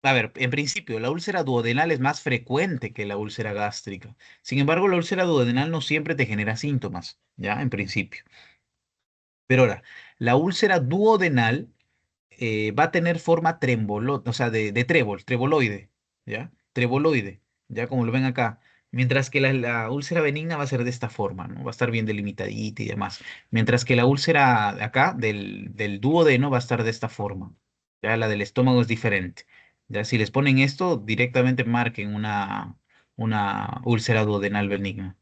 a ver, en principio, la úlcera duodenal es más frecuente que la úlcera gástrica. Sin embargo, la úlcera duodenal no siempre te genera síntomas, ¿ya? En principio. Pero ahora, la úlcera duodenal va a tener forma o sea, de treboloide, ¿ya? Treboloide, ya como lo ven acá. Mientras que la úlcera benigna va a ser de esta forma, ¿no? Va a estar bien delimitadita y demás. Mientras que la úlcera de acá, del duodeno, va a estar de esta forma. Ya la del estómago es diferente. Ya, si les ponen esto, directamente marquen una úlcera duodenal benigna.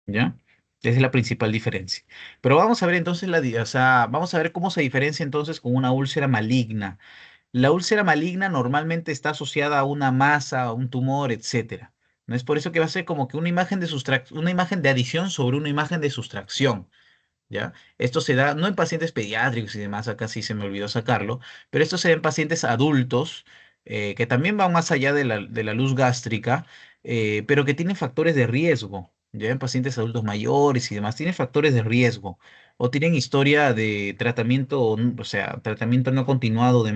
¿Ya? Esa es la principal diferencia. Pero vamos a ver entonces o sea, vamos a ver cómo se diferencia entonces con una úlcera maligna. La úlcera maligna normalmente está asociada a una masa, a un tumor, etcétera. No es por eso que va a ser como que una imagen de una imagen de adición sobre una imagen de sustracción. ¿Ya? Esto se da no en pacientes pediátricos y demás, acá sí se me olvidó sacarlo, pero esto se da en pacientes adultos que también van más allá de la luz gástrica, pero que tienen factores de riesgo, ya en pacientes adultos mayores y demás, tienen factores de riesgo o tienen historia de tratamiento, o sea, tratamiento no continuado de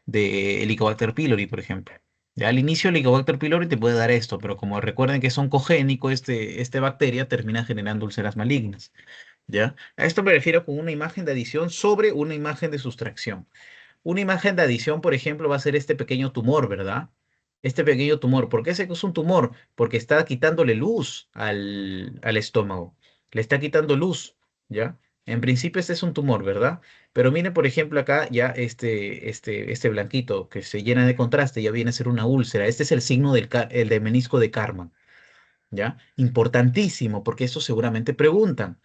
de Helicobacter pylori, por ejemplo. Ya al inicio el Helicobacter pylori te puede dar esto, pero como recuerden que es oncogénico, este bacteria termina generando úlceras malignas. ¿Ya? A esto me refiero con una imagen de adición sobre una imagen de sustracción. Una imagen de adición, por ejemplo, va a ser este pequeño tumor, ¿verdad? Este pequeño tumor. ¿Por qué es un tumor? Porque está quitándole luz al estómago. Le está quitando luz, ¿ya? En principio este es un tumor, ¿verdad? Pero miren, por ejemplo, acá ya este blanquito que se llena de contraste ya viene a ser una úlcera. Este es el signo el de menisco de Karman, ¿ya? Importantísimo, porque eso seguramente preguntan.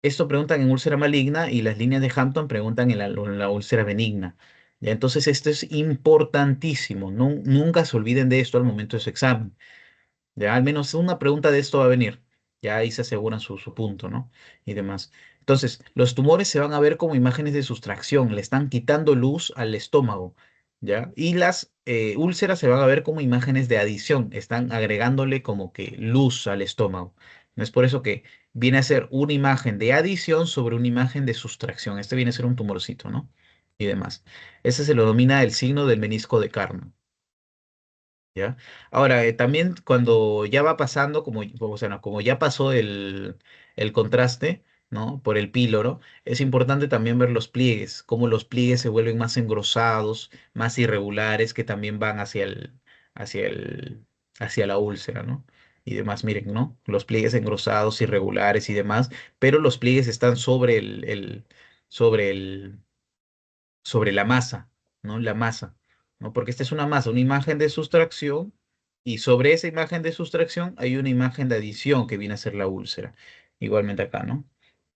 Esto preguntan en úlcera maligna y las líneas de Hampton preguntan en la úlcera benigna. ¿Ya? Entonces, esto es importantísimo. Nunca se olviden de esto al momento de su examen. Ya, al menos una pregunta de esto va a venir. Ya ahí se aseguran su punto, ¿no? Y demás. Entonces, los tumores se van a ver como imágenes de sustracción, le están quitando luz al estómago, ¿ya? Y las úlceras se van a ver como imágenes de adición, están agregándole como que luz al estómago. No es por eso que viene a ser una imagen de adición sobre una imagen de sustracción. Este viene a ser un tumorcito, ¿no? Y demás. Ese se lo domina el signo del menisco de Karman. ¿Ya? Ahora, también cuando ya va pasando, o sea, no, como ya pasó el contraste, ¿no? Por el píloro, es importante también ver los pliegues, cómo los pliegues se vuelven más engrosados, más irregulares, que también van hacia el, hacia la úlcera, ¿no? Y demás, miren, ¿no? Los pliegues engrosados, irregulares y demás, pero los pliegues están sobre sobre la masa, ¿no? La masa, ¿no? Porque esta es una masa, una imagen de sustracción, y sobre esa imagen de sustracción hay una imagen de adición que viene a ser la úlcera. Igualmente acá, ¿no?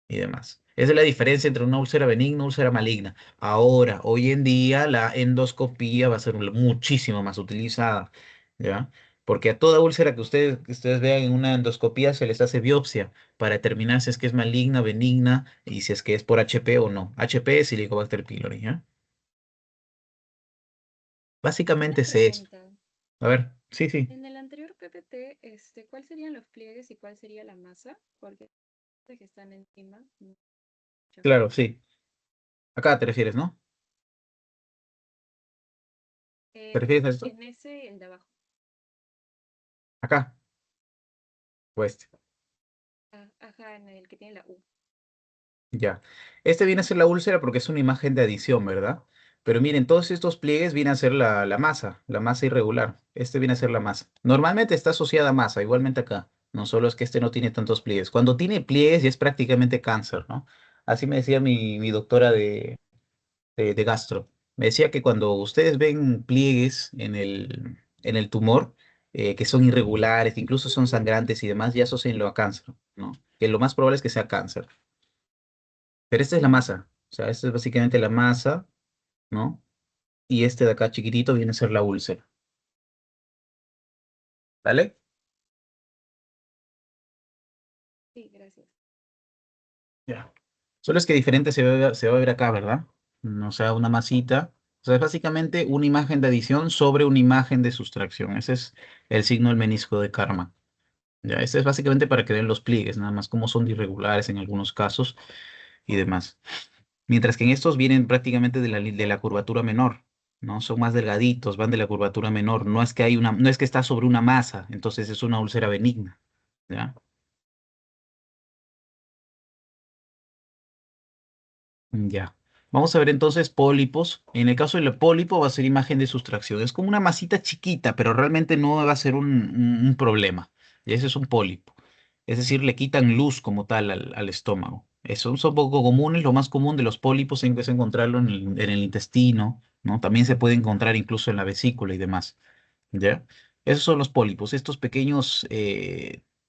Y demás. Esa es la diferencia entre una úlcera benigna y una úlcera maligna. Ahora, hoy en día, la endoscopía va a ser muchísimo más utilizada, ¿ya? Porque a toda úlcera que ustedes vean en una endoscopía se les hace biopsia para determinar si es que es maligna, benigna y si es que es por HP o no. HP es Helicobacter pylori, ¿ya? Básicamente Una es eso. pregunta. A ver, sí, sí, En el anterior PPT, ¿cuáles serían los pliegues y cuál sería la masa? Porque los que están encima, no mucho. claro, sí. Acá te refieres, ¿no? ¿Te refieres a esto? En ese, el de abajo. Acá, pues. Ah, ajá, en el que tiene la U. Ya. Este viene a ser la úlcera porque es una imagen de adición, ¿verdad? Pero miren, todos estos pliegues vienen a ser la masa irregular. Este viene a ser la masa. Normalmente está asociada a masa, igualmente acá. No solo es que este no tiene tantos pliegues. Cuando tiene pliegues ya es prácticamente cáncer, ¿no? Así me decía mi doctora de gastro. Me decía que cuando ustedes ven pliegues en el tumor, que son irregulares, que incluso son sangrantes y demás, ya asocienlo a cáncer, ¿no? Que lo más probable es que sea cáncer. Pero esta es la masa. O sea, esta es básicamente la masa, ¿no? Y este de acá chiquitito viene a ser la úlcera. ¿Vale? Sí, gracias. Ya. Solo es que diferente se va a ver acá, ¿verdad? O sea, una masita. O sea, es básicamente una imagen de adición sobre una imagen de sustracción. Ese es el signo del menisco de Karman. Ya, este es básicamente para que vean los pliegues, nada más cómo son irregulares en algunos casos y demás. Mientras que en estos vienen prácticamente de la curvatura menor, ¿no? Son más delgaditos, van de la curvatura menor. No es que está sobre una masa, entonces es una úlcera benigna, ¿ya? Ya. Vamos a ver entonces pólipos. En el caso del pólipo va a ser imagen de sustracción. Es como una masita chiquita, pero realmente no va a ser un problema. Y ese es un pólipo. Es decir, le quitan luz como tal al estómago. Son poco comunes. Lo más común de los pólipos es encontrarlo en el intestino, ¿no? También se puede encontrar incluso en la vesícula y demás, ¿ya? Esos son los pólipos, estos pequeños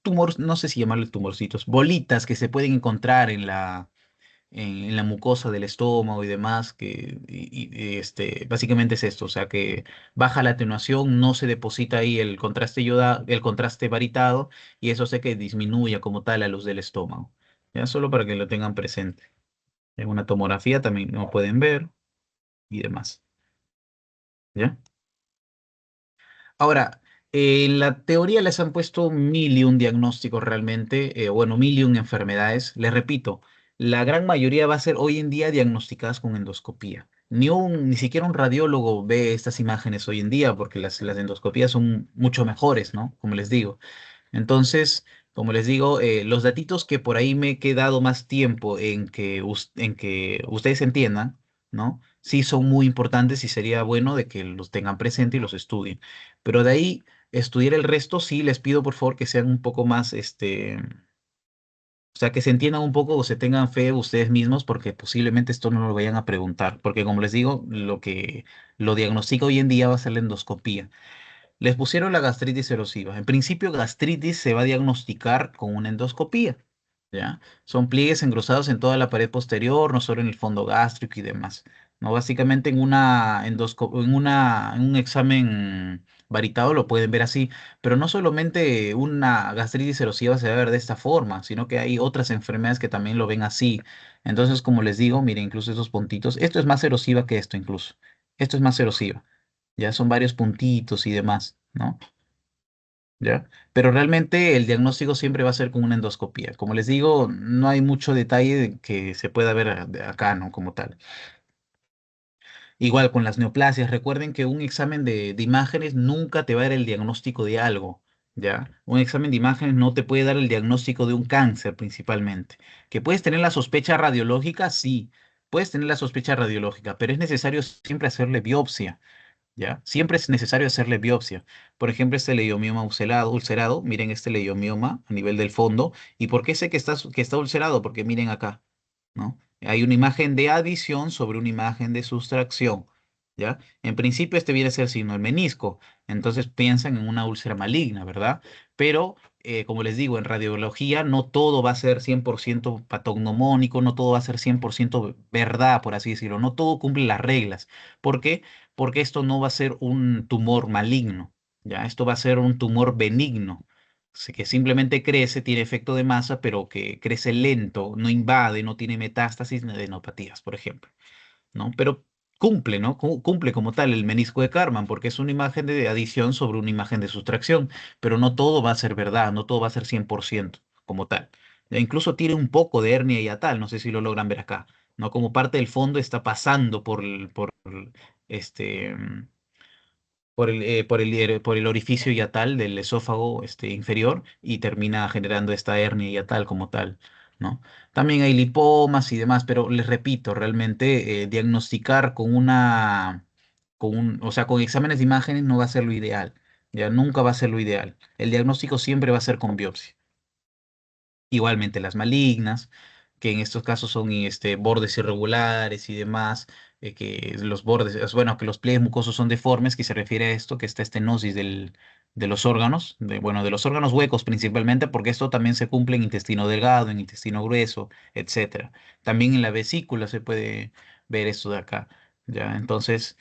tumores, no sé si llamarlos tumorcitos, bolitas que se pueden encontrar en la mucosa del estómago y demás, básicamente es esto, o sea que baja la atenuación, no se deposita ahí el contraste varitado, y eso hace que disminuya como tal la luz del estómago. Ya solo para que lo tengan presente. En una tomografía también lo pueden ver y demás. ¿Ya? Ahora, en la teoría les han puesto mil y un diagnósticos realmente, bueno, mil y un enfermedades. Les repito, la gran mayoría va a ser hoy en día diagnosticadas con endoscopía. Ni siquiera un radiólogo ve estas imágenes hoy en día porque las endoscopías son mucho mejores, ¿no? Como les digo. Entonces, como les digo, los datitos que por ahí me he quedado más tiempo en que ustedes entiendan, ¿no? Sí son muy importantes y sería bueno de que los tengan presente y los estudien. Pero de ahí, estudiar el resto, sí les pido por favor que sean un poco más, o sea, que se entiendan un poco o se tengan fe ustedes mismos porque posiblemente esto no lo vayan a preguntar. Porque como les digo, lo que lo diagnostica hoy en día va a ser la endoscopía. Les pusieron la gastritis erosiva. En principio, gastritis se va a diagnosticar con una endoscopía, ¿ya? Son pliegues engrosados en toda la pared posterior, no solo en el fondo gástrico y demás, ¿no? Básicamente en un examen varitado lo pueden ver así, pero no solamente una gastritis erosiva se va a ver de esta forma, sino que hay otras enfermedades que también lo ven así. Entonces, como les digo, miren, incluso esos puntitos, esto es más erosiva que esto incluso. Esto es más erosiva. Ya son varios puntitos y demás, ¿no? ¿Ya? Pero realmente el diagnóstico siempre va a ser con una endoscopía. Como les digo, no hay mucho detalle que se pueda ver de acá, ¿no? Como tal. Igual con las neoplasias, recuerden que un examen de imágenes nunca te va a dar el diagnóstico de algo, ¿ya? Un examen de imágenes no te puede dar el diagnóstico de un cáncer principalmente. ¿Que puedes tener la sospecha radiológica? Sí, puedes tener la sospecha radiológica, pero es necesario siempre hacerle biopsia. ¿Ya? Siempre es necesario hacerle biopsia. Por ejemplo, este leiomioma ulcerado, miren este leiomioma a nivel del fondo. ¿Y por qué sé que está ulcerado? Porque miren acá, ¿no? Hay una imagen de adición sobre una imagen de sustracción, ¿ya? En principio este viene a ser signo del menisco, entonces piensan en una úlcera maligna, ¿verdad? Pero, como les digo, en radiología no todo va a ser 100% patognomónico, no todo va a ser 100% verdad, por así decirlo, no todo cumple las reglas. ¿Por qué? Porque esto no va a ser un tumor maligno, ¿ya? Esto va a ser un tumor benigno, que simplemente crece, tiene efecto de masa, pero que crece lento, no invade, no tiene metástasis ni adenopatías, por ejemplo, ¿no? Pero cumple, ¿no? Cumple como tal el menisco de Karman, porque es una imagen de adición sobre una imagen de sustracción, pero no todo va a ser verdad, no todo va a ser 100% como tal. E incluso tiene un poco de hernia hiatal, no sé si lo logran ver acá, ¿no? Como parte del fondo está pasando este, por el orificio yatal del esófago inferior y termina generando esta hernia yatal como tal, ¿no? También hay lipomas y demás, pero les repito, realmente diagnosticar o sea, con exámenes de imágenes no va a ser lo ideal, ya nunca va a ser lo ideal. El diagnóstico siempre va a ser con biopsia. Igualmente las malignas, que en estos casos son bordes irregulares y demás, que los bordes, bueno, que los pliegues mucosos son deformes, que se refiere a esto, que esta estenosis de los órganos, bueno, de los órganos huecos principalmente, porque esto también se cumple en intestino delgado, en intestino grueso, etcétera. También en la vesícula se puede ver esto de acá, ¿ya? Entonces,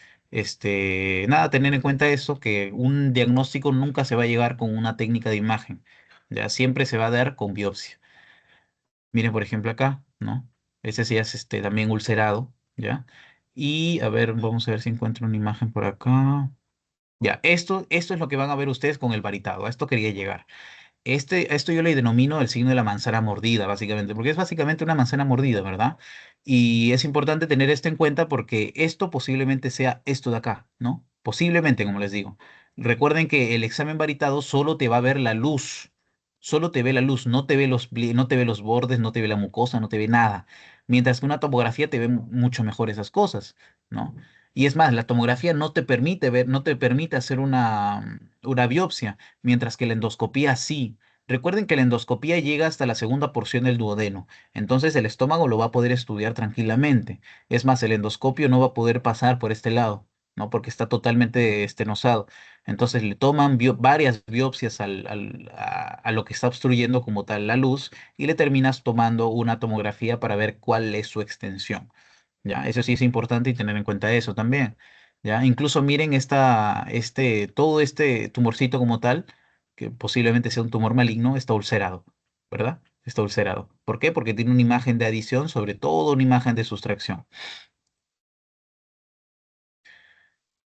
nada, tener en cuenta eso, que un diagnóstico nunca se va a llegar con una técnica de imagen, ya siempre se va a dar con biopsia. Miren, por ejemplo, acá, ¿no? Ese sí es también ulcerado, ¿ya? Y a ver, vamos a ver si encuentro una imagen por acá. Ya, esto es lo que van a ver ustedes con el varitado. A esto quería llegar. Esto yo le denomino el signo de la manzana mordida, básicamente, porque es básicamente una manzana mordida, ¿verdad? Y es importante tener esto en cuenta porque esto posiblemente sea esto de acá, ¿no? Posiblemente, como les digo. Recuerden que el examen varitado solo te va a ver la luz, solo te ve la luz, no te ve no te ve los bordes, no te ve la mucosa, no te ve nada. Mientras que una tomografía te ve mucho mejor esas cosas, ¿no? Y es más, la tomografía no te permite ver, no te permite hacer una biopsia, mientras que la endoscopía sí. Recuerden que la endoscopía llega hasta la segunda porción del duodeno, entonces el estómago lo va a poder estudiar tranquilamente. Es más, el endoscopio no va a poder pasar por este lado, ¿no? Porque está totalmente estenosado. Entonces le toman varias biopsias a lo que está obstruyendo como tal la luz y le terminas tomando una tomografía para ver cuál es su extensión. Ya, eso sí es importante y tener en cuenta eso también. Ya, incluso miren todo este tumorcito como tal, que posiblemente sea un tumor maligno, está ulcerado, ¿verdad? Está ulcerado. ¿Por qué? Porque tiene una imagen de adición, sobre todo una imagen de sustracción.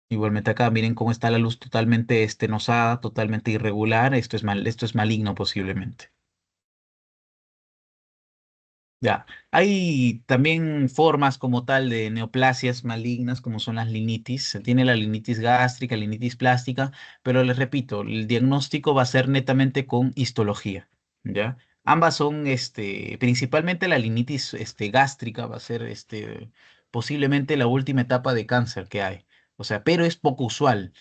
Igualmente acá, miren cómo está la luz totalmente estenosada, totalmente irregular. Esto es maligno posiblemente. Ya, hay también formas como tal de neoplasias malignas, como son las linitis. Se tiene la linitis gástrica, linitis plástica, pero les repito, el diagnóstico va a ser netamente con histología, ¿ya? Ambas son, principalmente la linitis, gástrica va a ser, posiblemente la última etapa de cáncer que hay. O sea, pero es poco usual.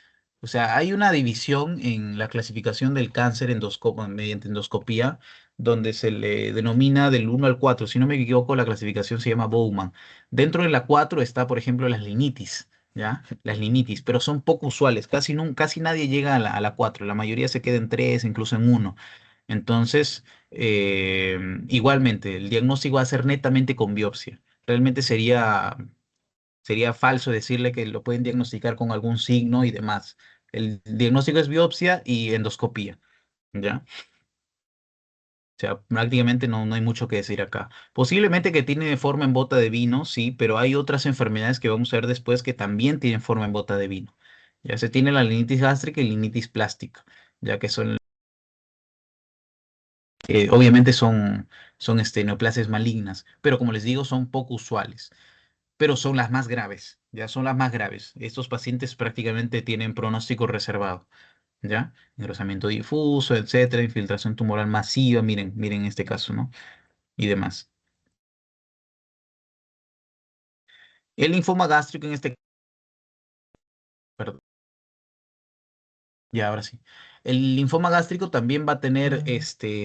O sea, hay una división en la clasificación del cáncer mediante endoscopía donde se le denomina del 1 al 4. Si no me equivoco, la clasificación se llama Bowman. Dentro de la 4 está, por ejemplo, las linitis, ¿ya? Las linitis, pero son poco usuales. Casi nadie llega a la 4. La mayoría se queda en 3, incluso en uno. Entonces, igualmente, el diagnóstico va a ser netamente con biopsia. Realmente sería falso decirle que lo pueden diagnosticar con algún signo y demás. El diagnóstico es biopsia y endoscopía, ¿ya? O sea, prácticamente no hay mucho que decir acá. Posiblemente que tiene forma en bota de vino, sí, pero hay otras enfermedades que vamos a ver después que también tienen forma en bota de vino. Ya se tiene la linitis gástrica y linitis plástica, ya que obviamente son neoplasias malignas, pero como les digo, son poco usuales, pero son las más graves, ya son las más graves. Estos pacientes prácticamente tienen pronóstico reservado, ¿ya? Engrosamiento difuso, etcétera, infiltración tumoral masiva, miren este caso, ¿no? Y demás. El linfoma gástrico en este, perdón, ya ahora sí. El linfoma gástrico también va a tener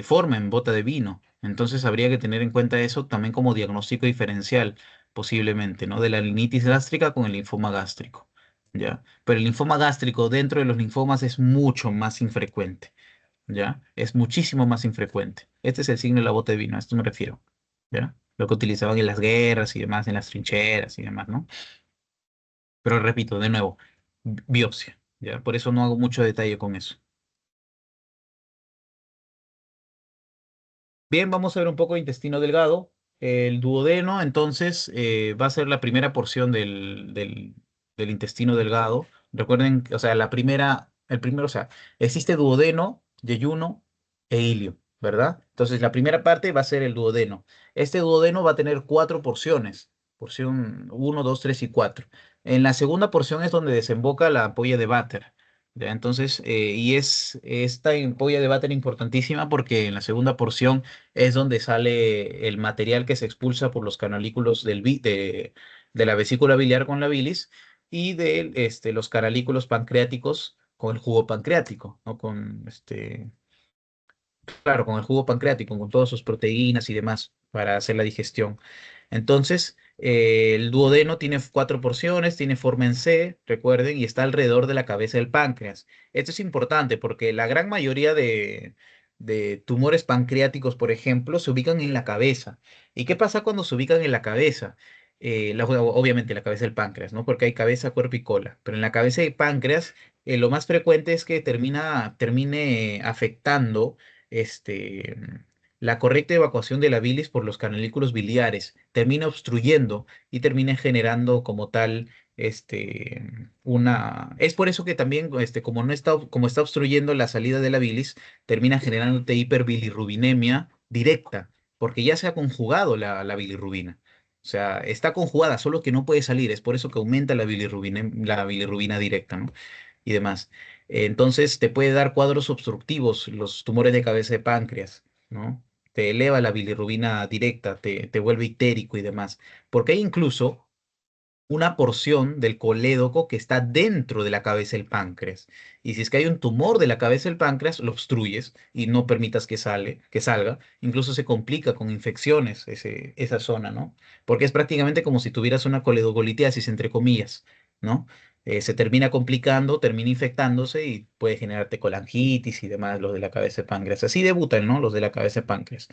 forma en bota de vino. Entonces habría que tener en cuenta eso también como diagnóstico diferencial, posiblemente, ¿no? De la rinitis gástrica con el linfoma gástrico. ¿Ya? Pero el linfoma gástrico dentro de los linfomas es mucho más infrecuente. ¿Ya? Es muchísimo más infrecuente. Este es el signo de la bota de vino, a esto me refiero. ¿Ya? Lo que utilizaban en las guerras y demás, en las trincheras y demás, ¿no? Pero repito, de nuevo, biopsia, ¿ya? Por eso no hago mucho detalle con eso. Bien, vamos a ver un poco de intestino delgado. El duodeno, entonces, va a ser la primera porción del intestino delgado. Recuerden, o sea, o sea, existe duodeno, yeyuno e ilio, ¿verdad? Entonces, la primera parte va a ser el duodeno. Este duodeno va a tener cuatro porciones, porción uno, 2, 3 y 4. En la segunda porción es donde desemboca la ampolla de váter. ¿Ya? Entonces, y es esta ampolla de váter importantísima porque en la segunda porción es donde sale el material que se expulsa por los canalículos de la vesícula biliar con la bilis y de los canalículos pancreáticos con el jugo pancreático, ¿no? Claro, con el jugo pancreático, con todas sus proteínas y demás para hacer la digestión. Entonces, el duodeno tiene cuatro porciones, tiene forma en C, recuerden, y está alrededor de la cabeza del páncreas. Esto es importante porque la gran mayoría de tumores pancreáticos, por ejemplo, se ubican en la cabeza. ¿Y qué pasa cuando se ubican en la cabeza? Obviamente la cabeza del páncreas, ¿no? Porque hay cabeza, cuerpo y cola. Pero en la cabeza del páncreas, lo más frecuente es que termine afectando este, la correcta evacuación de la bilis por los canalículos biliares, termina obstruyendo y termina generando como tal, Es por eso que también, como no está, como está obstruyendo la salida de la bilis, termina generándote hiperbilirrubinemia directa, porque ya se ha conjugado la bilirrubina. O sea, está conjugada, solo que no puede salir. Es por eso que aumenta la bilirrubina directa, ¿no? Y demás. Entonces te puede dar cuadros obstructivos, los tumores de cabeza de páncreas, ¿no? Te eleva la bilirrubina directa, te vuelve ictérico y demás. Porque hay incluso una porción del colédoco que está dentro de la cabeza del páncreas. Y si es que hay un tumor de la cabeza del páncreas, lo obstruyes y no permitas que salga. Incluso se complica con infecciones esa zona, ¿no? Porque es prácticamente como si tuvieras una coledocolitis, entre comillas, ¿no? Se termina complicando, termina infectándose y puede generarte colangitis y demás, los de la cabeza de páncreas. Así debutan, ¿no? Los de la cabeza de páncreas.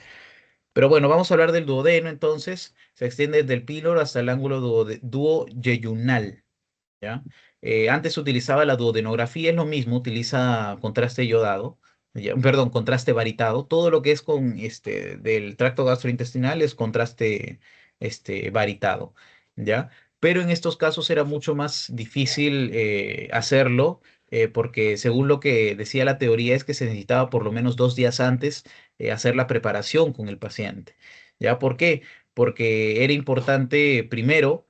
Pero bueno, vamos a hablar del duodeno entonces. Se extiende desde el píloro hasta el ángulo duoyeyunal. ¿Ya? Antes se utilizaba la duodenografía, es lo mismo, utiliza contraste yodado, perdón, contraste varitado. Todo lo que es con del tracto gastrointestinal es contraste varitado, ¿ya? Pero en estos casos era mucho más difícil hacerlo, porque según lo que decía la teoría es que se necesitaba por lo menos 2 días antes hacer la preparación con el paciente. ¿Ya? ¿Por qué? Porque era importante primero,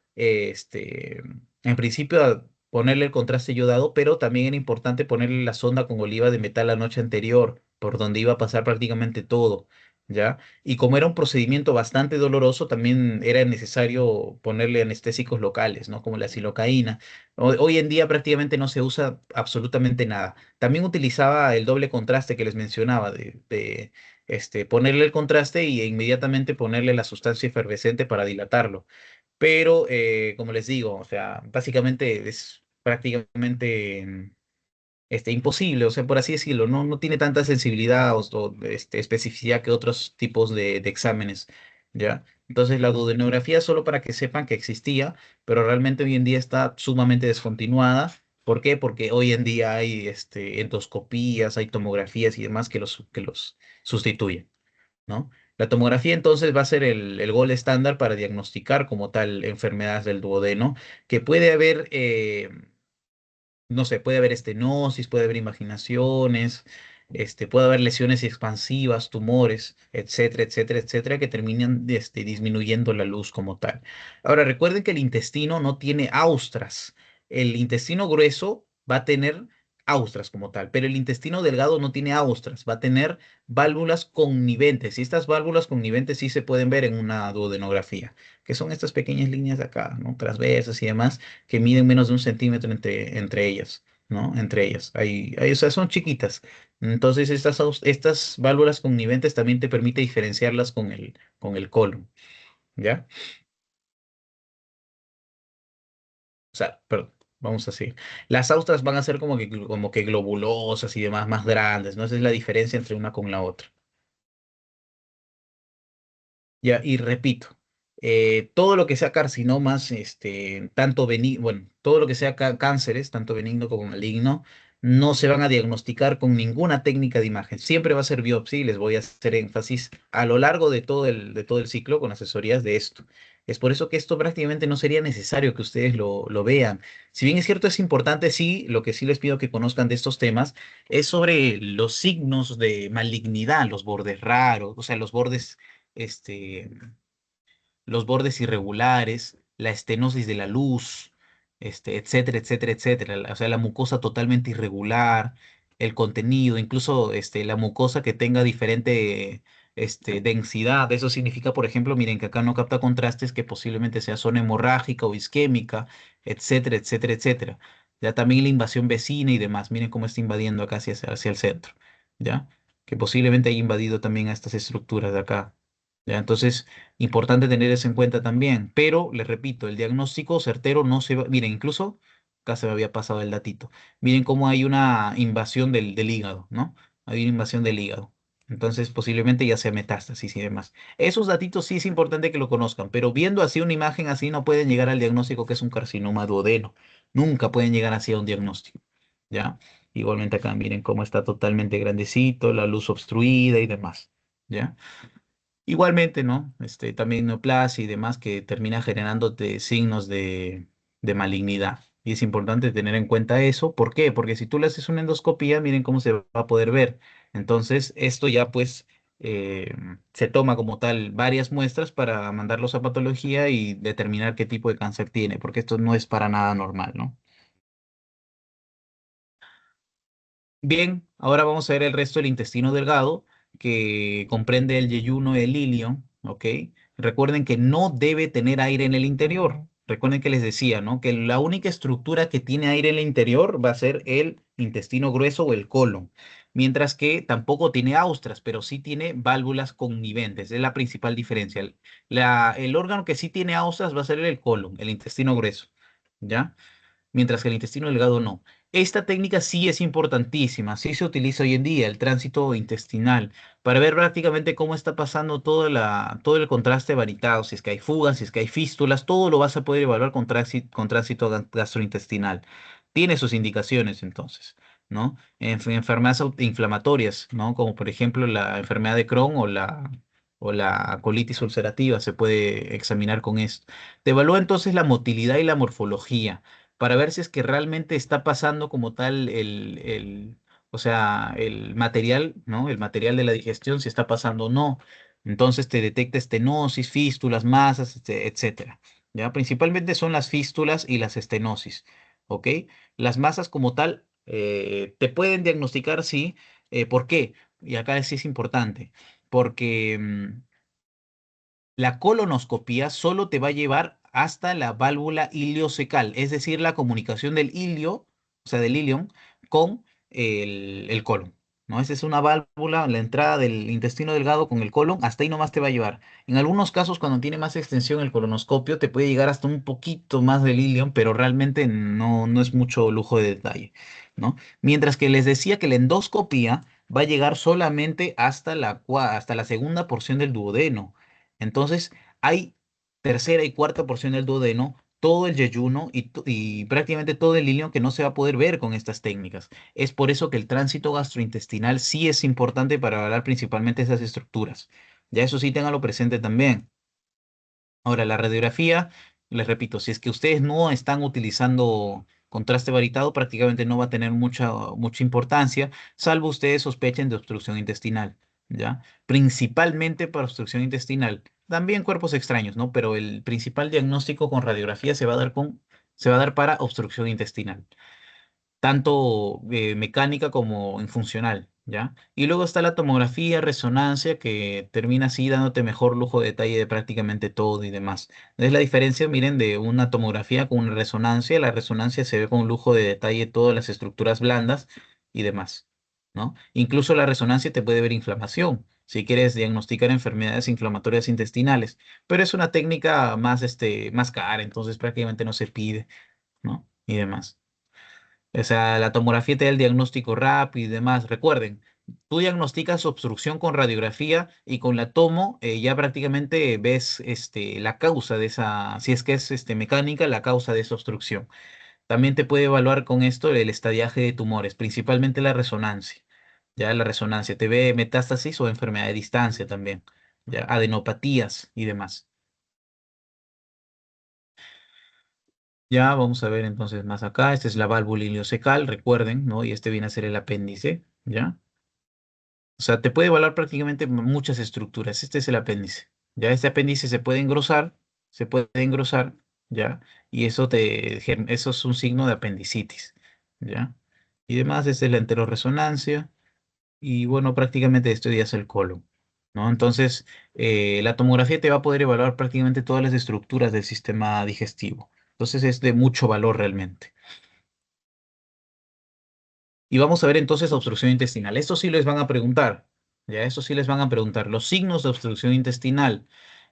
en principio ponerle el contraste yodado, pero también era importante ponerle la sonda con oliva de metal la noche anterior, por donde iba a pasar prácticamente todo, ¿ya? Y como era un procedimiento bastante doloroso, también era necesario ponerle anestésicos locales, ¿no? Como la silocaína. Hoy en día prácticamente no se usa absolutamente nada. También utilizaba el doble contraste que les mencionaba, ponerle el contraste y inmediatamente ponerle la sustancia efervescente para dilatarlo. Pero, como les digo, o sea, básicamente es prácticamente imposible, o sea, por así decirlo, no tiene tanta sensibilidad o especificidad que otros tipos de exámenes, ¿ya? Entonces, la duodenografía solo para que sepan que existía, pero realmente hoy en día está sumamente descontinuada. ¿Por qué? Porque hoy en día hay endoscopías, hay tomografías y demás que los sustituyen, ¿no? La tomografía entonces va a ser el gol estándar para diagnosticar como tal enfermedades del duodeno, que puede haber, no sé, puede haber estenosis, puede haber imaginaciones, puede haber lesiones expansivas, tumores, etcétera, etcétera, etcétera, que terminan disminuyendo la luz como tal. Ahora, recuerden que el intestino no tiene austras. El intestino grueso va a tener austras como tal, pero el intestino delgado no tiene austras, va a tener válvulas conniventes. Y estas válvulas conniventes sí se pueden ver en una duodenografía, que son estas pequeñas líneas de acá, ¿no? Transversas y demás que miden menos de 1 centímetro entre ellas, ¿no? Entre ellas. O sea, son chiquitas. Entonces, estas válvulas conniventes también te permite diferenciarlas con el colon, ¿ya? O sea, perdón, vamos así. Las austras van a ser como que globulosas y demás, más grandes, ¿no? Esa es la diferencia entre una con la otra. Ya, y repito, todo lo que sea carcinomas, tanto benigno, bueno, todo lo que sea cánceres, tanto benigno como maligno, no se van a diagnosticar con ninguna técnica de imagen. Siempre va a ser biopsia y les voy a hacer énfasis a lo largo de todo el ciclo con asesorías de esto. Es por eso que esto prácticamente no sería necesario que ustedes lo vean. Si bien es cierto, es importante, sí, lo que sí les pido que conozcan de estos temas es sobre los signos de malignidad, los bordes raros, o sea, este, los bordes irregulares, la estenosis de la luz, etcétera, etcétera, etcétera. O sea, la mucosa totalmente irregular, el contenido, incluso la mucosa que tenga diferente densidad. Eso significa, por ejemplo, miren que acá no capta contrastes, que posiblemente sea zona hemorrágica o isquémica, etcétera, etcétera, etcétera. Ya también la invasión vecina y demás. Miren cómo está invadiendo acá hacia el centro, ¿ya? Que posiblemente haya invadido también a estas estructuras de acá. ¿Ya? Entonces, importante tener eso en cuenta también. Pero, les repito, el diagnóstico certero no se va. Miren, incluso, acá se me había pasado el datito. Miren cómo hay una invasión del hígado, ¿no? Hay una invasión del hígado. Entonces, posiblemente ya sea metástasis y demás. Esos datitos sí es importante que lo conozcan, pero viendo así una imagen así no pueden llegar al diagnóstico que es un carcinoma duodeno. Nunca pueden llegar así a un diagnóstico, ¿ya? Igualmente acá, miren cómo está totalmente grandecito, la luz obstruida y demás, ¿ya? Igualmente, ¿no? También neoplasia y demás que termina generándote signos de malignidad. Y es importante tener en cuenta eso. ¿Por qué? Porque si tú le haces una endoscopía, miren cómo se va a poder ver. Entonces, esto ya pues eh, se toma como tal varias muestras para mandarlos a patología y determinar qué tipo de cáncer tiene, porque esto no es para nada normal, ¿no? Bien, ahora vamos a ver el resto del intestino delgado, que comprende el yeyuno y el ilio, ¿ok? Recuerden que no debe tener aire en el interior. Recuerden que les decía, ¿no? Que la única estructura que tiene aire en el interior va a ser el intestino grueso o el colon, mientras que tampoco tiene austras, pero sí tiene válvulas conniventes. Es la principal diferencia. El órgano que sí tiene austras va a ser el colon, el intestino grueso, ¿ya? Mientras que el intestino delgado no. Esta técnica sí es importantísima, sí se utiliza hoy en día, el tránsito intestinal, para ver prácticamente cómo está pasando todo el contraste varitado, si es que hay fugas, si es que hay fístulas, todo lo vas a poder evaluar con tránsito gastrointestinal. Tiene sus indicaciones entonces, ¿no? Enfermedades inflamatorias, ¿no? Como por ejemplo la enfermedad de Crohn o la colitis ulcerativa, se puede examinar con esto. Te evalúa entonces la motilidad y la morfología para ver si es que realmente está pasando como tal o sea, el material, ¿no? El material de la digestión, si está pasando o no. Entonces te detecta estenosis, fístulas, masas, etcétera. ¿Ya? Principalmente son las fístulas y las estenosis, ¿ok? Las masas como tal te pueden diagnosticar, sí. ¿Por qué? Y acá sí es importante, porque la colonoscopía solo te va a llevar hasta la válvula iliocecal, es decir, la comunicación del ilio, o sea, del ilion, con el colon, ¿no? Esa es una válvula, la entrada del intestino delgado con el colon, hasta ahí nomás te va a llevar. En algunos casos, cuando tiene más extensión el colonoscopio, te puede llegar hasta un poquito más del ilion, pero realmente no es mucho lujo de detalle, ¿no? Mientras que les decía que la endoscopía va a llegar solamente hasta la segunda porción del duodeno. Entonces, hay tercera y cuarta porción del duodeno, todo el yeyuno y prácticamente todo el ilion que no se va a poder ver con estas técnicas. Es por eso que el tránsito gastrointestinal sí es importante para evaluar principalmente esas estructuras. Ya eso sí, ténganlo presente también. Ahora, la radiografía, les repito, si es que ustedes no están utilizando contraste varitado, prácticamente no va a tener mucha importancia, salvo ustedes sospechen de obstrucción intestinal, ¿ya? Principalmente para obstrucción intestinal. También cuerpos extraños, ¿no? Pero el principal diagnóstico con radiografía se va a dar para obstrucción intestinal tanto mecánica como en funcional, ¿ya? Y luego está la tomografía, resonancia, que termina así dándote mejor lujo de detalle de prácticamente todo y demás. Es la diferencia, miren, de una tomografía con una resonancia. La resonancia se ve con lujo de detalle todas las estructuras blandas y demás, ¿no? Incluso la resonancia te puede ver inflamación. Si quieres diagnosticar enfermedades inflamatorias intestinales, pero es una técnica más, más cara, entonces prácticamente no se pide, ¿no? Y demás. O sea, la tomografía te da el diagnóstico rápido y demás. Recuerden, tú diagnosticas obstrucción con radiografía y con la tomo ya prácticamente ves la causa de esa, si es que es mecánica, la causa de esa obstrucción. También te puede evaluar con esto el estadiaje de tumores, principalmente la resonancia. Ya la resonancia te ve metástasis o enfermedad de distancia también, ya adenopatías y demás. Ya vamos a ver entonces más acá. Esta es la válvula ileocecal, recuerden, ¿no? Y este viene a ser el apéndice, ¿ya? O sea, te puede evaluar prácticamente muchas estructuras. Este es el apéndice. Ya este apéndice se puede engrosar, ¿ya? Y eso es un signo de apendicitis, ¿ya? Y demás, esta es la enterorresonancia. Y bueno, prácticamente esto ya es el colon, ¿no? Entonces, la tomografía te va a poder evaluar prácticamente todas las estructuras del sistema digestivo. Entonces, es de mucho valor realmente. Y vamos a ver entonces la obstrucción intestinal. Esto sí les van a preguntar, ya, esto sí les van a preguntar. Los signos de obstrucción intestinal.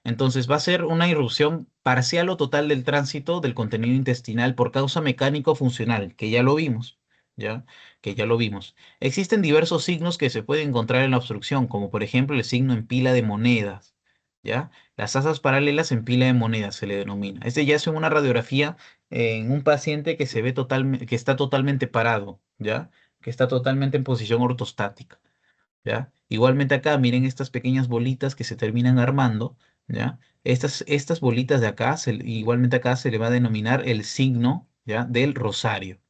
Entonces va a ser una irrupción parcial o total del tránsito del contenido intestinal por causa mecánico-funcional, que ya lo vimos, ya, que ya lo vimos. Existen diversos signos que se pueden encontrar en la obstrucción, como por ejemplo el signo en pila de monedas, ya. Las asas paralelas en pila de monedas se le denomina. Este ya es en una radiografía en un paciente que se ve que está totalmente parado, ¿ya? Que está totalmente en posición ortostática, ¿ya? Igualmente acá, miren estas pequeñas bolitas que se terminan armando, ¿ya? Estas bolitas de acá, igualmente acá se le va a denominar el signo, ¿ya? Del rosario,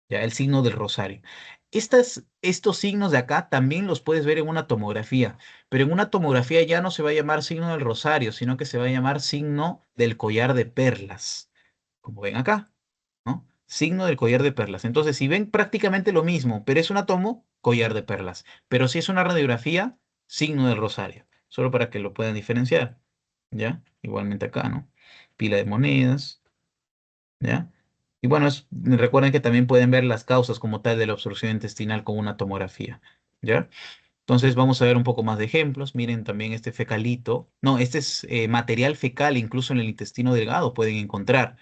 ¿ya? El signo del rosario. Estos signos de acá también los puedes ver en una tomografía, pero en una tomografía ya no se va a llamar signo del rosario, sino que se va a llamar signo del collar de perlas, como ven acá, ¿no? Signo del collar de perlas. Entonces, si ven prácticamente lo mismo, pero es una tomo, collar de perlas. Pero si es una radiografía, signo del rosario. Solo para que lo puedan diferenciar. ¿ya? Igualmente acá, ¿no? Pila de monedas, ¿ya? Y bueno, recuerden que también pueden ver las causas como tal de la obstrucción intestinal con una tomografía, ¿ya? Entonces vamos a ver un poco más de ejemplos. Miren también este fecalito. No, este es material fecal, incluso en el intestino delgado pueden encontrar.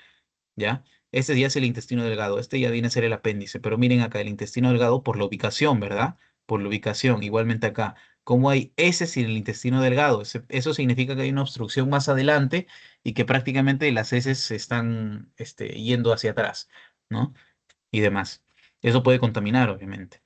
¿Ya? Este ya es el intestino delgado, este ya viene a ser el apéndice, pero miren acá el intestino delgado por la ubicación, ¿verdad? Por la ubicación, igualmente acá. Como hay heces en el intestino delgado, eso significa que hay una obstrucción más adelante y que prácticamente las heces se están yendo hacia atrás, ¿no? Y demás. Eso puede contaminar, obviamente.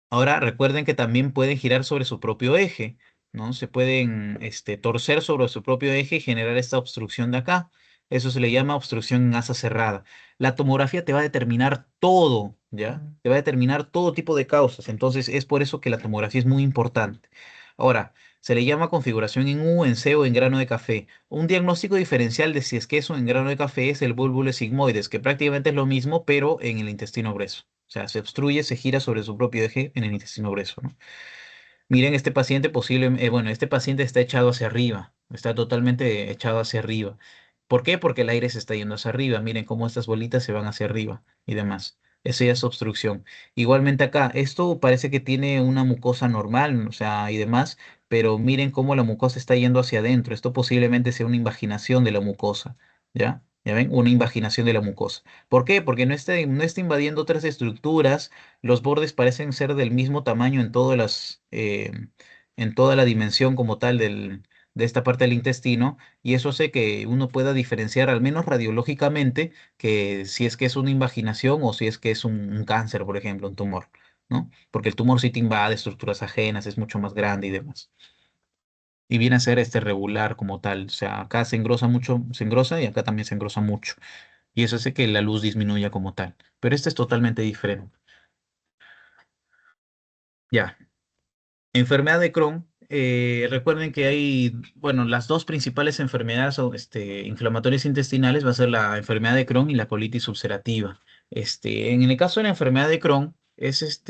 Ahora recuerden que también pueden girar sobre su propio eje, ¿no? Se pueden torcer sobre su propio eje y generar esta obstrucción de acá. Eso se le llama obstrucción en asa cerrada. La tomografía te va a determinar todo, ¿ya? Te va a determinar todo tipo de causas. Entonces es por eso que la tomografía es muy importante. Ahora, se le llama configuración en U, en C o en grano de café. Un diagnóstico diferencial de si es queso en grano de café es el bulbo sigmoides, que prácticamente es lo mismo, pero en el intestino grueso. O sea, se obstruye, se gira sobre su propio eje en el intestino grueso, ¿no? Miren, este paciente bueno, este paciente está echado hacia arriba, está totalmente echado hacia arriba. ¿Por qué? Porque el aire se está yendo hacia arriba. Miren cómo estas bolitas se van hacia arriba y demás. Eso ya es obstrucción. Igualmente acá, esto parece que tiene una mucosa normal, o sea, y demás, pero miren cómo la mucosa está yendo hacia adentro. Esto posiblemente sea una invaginación de la mucosa, ¿ya? ¿Ya ven? Una invaginación de la mucosa. ¿Por qué? Porque no está invadiendo otras estructuras, los bordes parecen ser del mismo tamaño en toda la dimensión como tal de esta parte del intestino, y eso hace que uno pueda diferenciar, al menos radiológicamente, que si es que es una invaginación o si es que es un cáncer, por ejemplo, un tumor, ¿no? Porque el tumor sí te invade estructuras ajenas, es mucho más grande y demás. Y viene a ser regular como tal. O sea, acá se engrosa mucho, se engrosa y acá también se engrosa mucho. Y eso hace que la luz disminuya como tal. Pero este es totalmente diferente. Ya. Enfermedad de Crohn. Recuerden que hay, bueno, las dos principales enfermedades inflamatorias intestinales va a ser la enfermedad de Crohn y la colitis ulcerativa. En el caso de la enfermedad de Crohn, es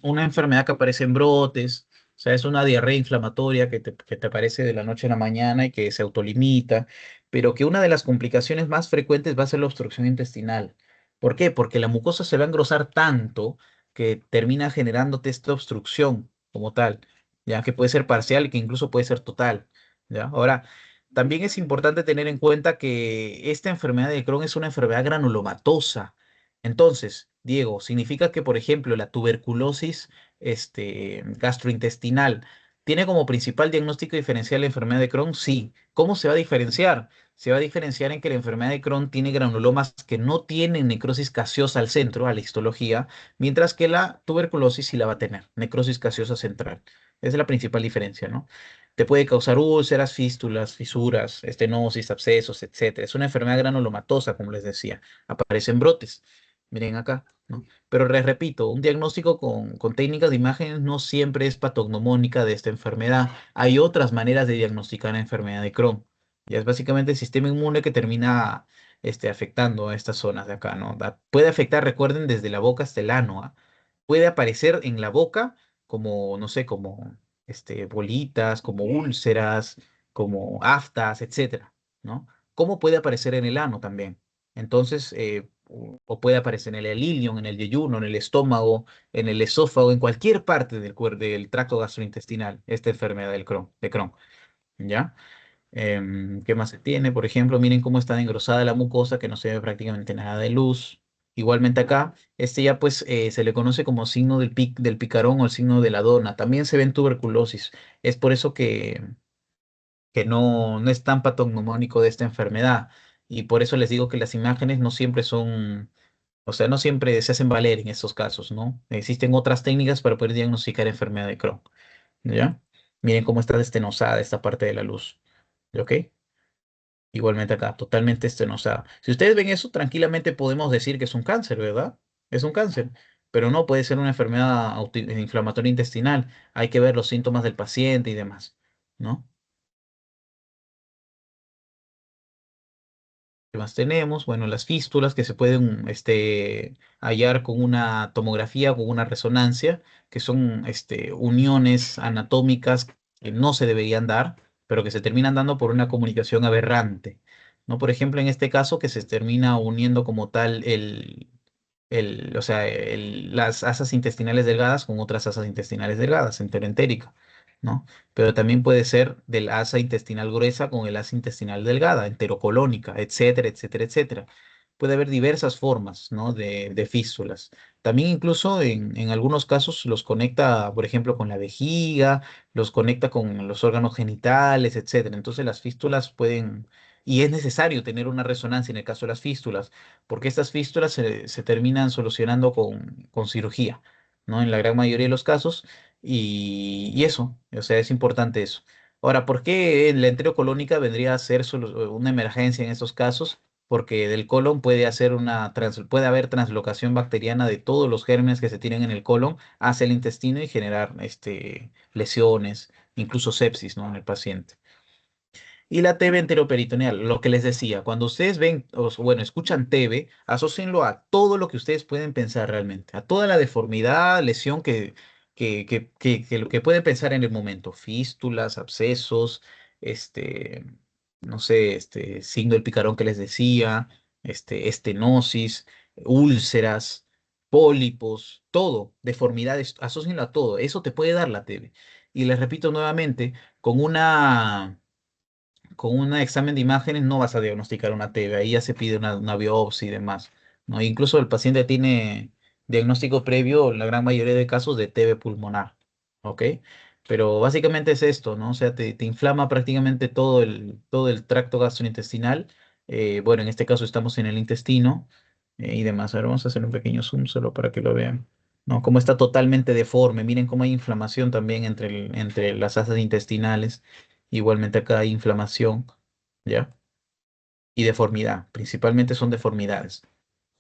una enfermedad que aparece en brotes, o sea, es una diarrea inflamatoria que te aparece de la noche a la mañana y que se autolimita, pero que una de las complicaciones más frecuentes va a ser la obstrucción intestinal. ¿Por qué? Porque la mucosa se va a engrosar tanto que termina generándote esta obstrucción como tal, ya que puede ser parcial y que incluso puede ser total, ¿ya? Ahora, también es importante tener en cuenta que esta enfermedad de Crohn es una enfermedad granulomatosa. Entonces, Diego, significa que, por ejemplo, la tuberculosis gastrointestinal tiene como principal diagnóstico diferencial la enfermedad de Crohn. Sí. ¿Cómo se va a diferenciar? Se va a diferenciar en que la enfermedad de Crohn tiene granulomas que no tienen necrosis caseosa al centro, a la histología, mientras que la tuberculosis sí la va a tener, necrosis gaseosa central. Esa es la principal diferencia, ¿no? Te puede causar úlceras, fístulas, fisuras, estenosis, abscesos, etcétera. Es una enfermedad granulomatosa, como les decía. Aparecen brotes. Miren acá, ¿no? Pero les repito, un diagnóstico con técnicas de imágenes no siempre es patognomónica de esta enfermedad. Hay otras maneras de diagnosticar la enfermedad de Crohn. Ya es básicamente el sistema inmune que termina afectando a estas zonas de acá, ¿no? Puede afectar, recuerden, desde la boca hasta el ano, ¿ah? Puede aparecer en la boca como, no sé, como bolitas, como úlceras, como aftas, etcétera, ¿no? ¿Cómo puede aparecer en el ano también? Entonces, o puede aparecer en el ileum, en el yeyuno, en el estómago, en el esófago, en cualquier parte del cuerpo, del tracto gastrointestinal, esta enfermedad de Crohn, ¿ya? ¿Qué más se tiene? Por ejemplo, miren cómo está engrosada la mucosa, que no se ve prácticamente nada de luz. Igualmente acá, ya pues se le conoce como signo del picarón o el signo de la dona. También se ve en tuberculosis. Es por eso que no es tan patognomónico de esta enfermedad. Y por eso les digo que las imágenes no siempre son, o sea, no siempre se hacen valer en estos casos, ¿no? Existen otras técnicas para poder diagnosticar enfermedad de Crohn, ¿ya? Miren cómo está destenosada esta parte de la luz. ¿Ok? Igualmente acá, totalmente estenosada. Si ustedes ven eso, tranquilamente podemos decir que es un cáncer, ¿verdad? Es un cáncer, pero no puede ser una enfermedad inflamatoria intestinal. Hay que ver los síntomas del paciente y demás, ¿no? ¿Qué más tenemos? Bueno, las fístulas que se pueden hallar con una tomografía o con una resonancia, que son uniones anatómicas que no se deberían dar, pero que se terminan dando por una comunicación aberrante, ¿no? Por ejemplo, en este caso que se termina uniendo como tal o sea, las asas intestinales delgadas con otras asas intestinales delgadas, enteroentérica, ¿no? Pero también puede ser del asa intestinal gruesa con el asa intestinal delgada, enterocolónica, etcétera, etcétera, etcétera. Puede haber diversas formas, ¿no? de fístulas. También incluso en algunos casos los conecta, por ejemplo, con la vejiga, los conecta con los órganos genitales, etcétera. Entonces las fístulas pueden, y es necesario tener una resonancia en el caso de las fístulas porque estas fístulas se terminan solucionando con cirugía, ¿no? En la gran mayoría de los casos, y eso, o sea, es importante eso. Ahora, ¿por qué la enterocolónica vendría a ser una emergencia en estos casos? Porque del colon puede haber translocación bacteriana de todos los gérmenes que se tienen en el colon hacia el intestino y generar lesiones, incluso sepsis, ¿no? En el paciente. Y la TB enteroperitoneal, lo que les decía, cuando ustedes ven, bueno, escuchan TB, asócienlo a todo lo que ustedes pueden pensar realmente, a toda la deformidad, lesión lo que pueden pensar en el momento, fístulas, abscesos, este, no sé, signo del picarón que les decía, estenosis, úlceras, pólipos, todo, deformidades, asócienlo a todo, eso te puede dar la TB. Y les repito nuevamente, con un examen de imágenes no vas a diagnosticar una TB, ahí ya se pide una biopsia y demás, ¿no? Incluso el paciente tiene diagnóstico previo, en la gran mayoría de casos, de TB pulmonar, ¿ok? Pero básicamente es esto, ¿no? O sea, te inflama prácticamente todo el tracto gastrointestinal. Bueno, en este caso estamos en el intestino y demás. Ahora vamos a hacer un pequeño zoom solo para que lo vean. ¿No? Cómo está totalmente deforme. Miren cómo hay inflamación también entre las asas intestinales. Igualmente acá hay inflamación, ¿ya? Y deformidad, principalmente son deformidades.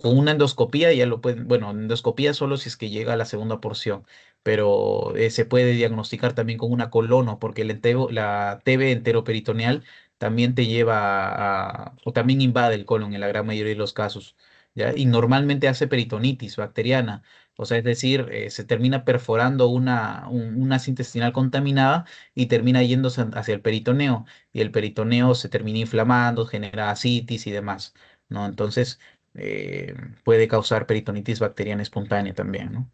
Con una endoscopía ya lo pueden, bueno, endoscopía solo si es que llega a la segunda porción, pero se puede diagnosticar también con una colono, porque la TB enteroperitoneal también te lleva o también invade el colon en la gran mayoría de los casos, ¿ya? Y normalmente hace peritonitis bacteriana, o sea, es decir, se termina perforando una cinta intestinal contaminada y termina yéndose hacia el peritoneo, y el peritoneo se termina inflamando, genera ascitis y demás, ¿no? Entonces eh, puede causar peritonitis bacteriana espontánea también, ¿no?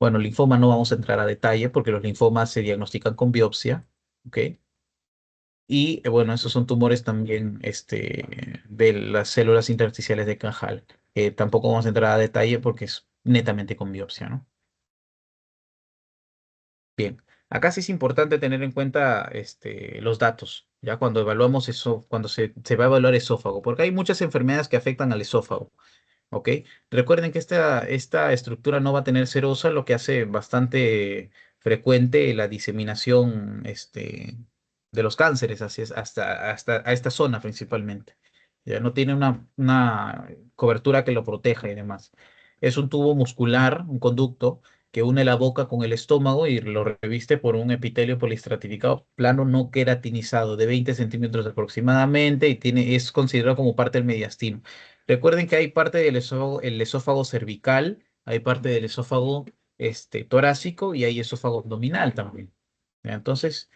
Bueno, linfoma no vamos a entrar a detalle porque los linfomas se diagnostican con biopsia, ¿ok? Y bueno, esos son tumores también de las células intersticiales de Canjal. Tampoco vamos a entrar a detalle porque es netamente con biopsia, ¿no? Bien, acá sí es importante tener en cuenta los datos, ya cuando evaluamos eso, cuando se va a evaluar esófago, porque hay muchas enfermedades que afectan al esófago. ¿Ok? Recuerden que esta estructura no va a tener serosa, lo que hace bastante frecuente la diseminación de los cánceres hasta a esta zona principalmente. Ya no tiene una cobertura que lo proteja y demás. Es un tubo muscular, un conducto que une la boca con el estómago y lo reviste por un epitelio polistratificado plano no queratinizado de 20 centímetros aproximadamente y es considerado como parte del mediastino. Recuerden que hay parte del esófago, el esófago cervical, hay parte del esófago torácico y hay esófago abdominal también. ¿Ya? Entonces,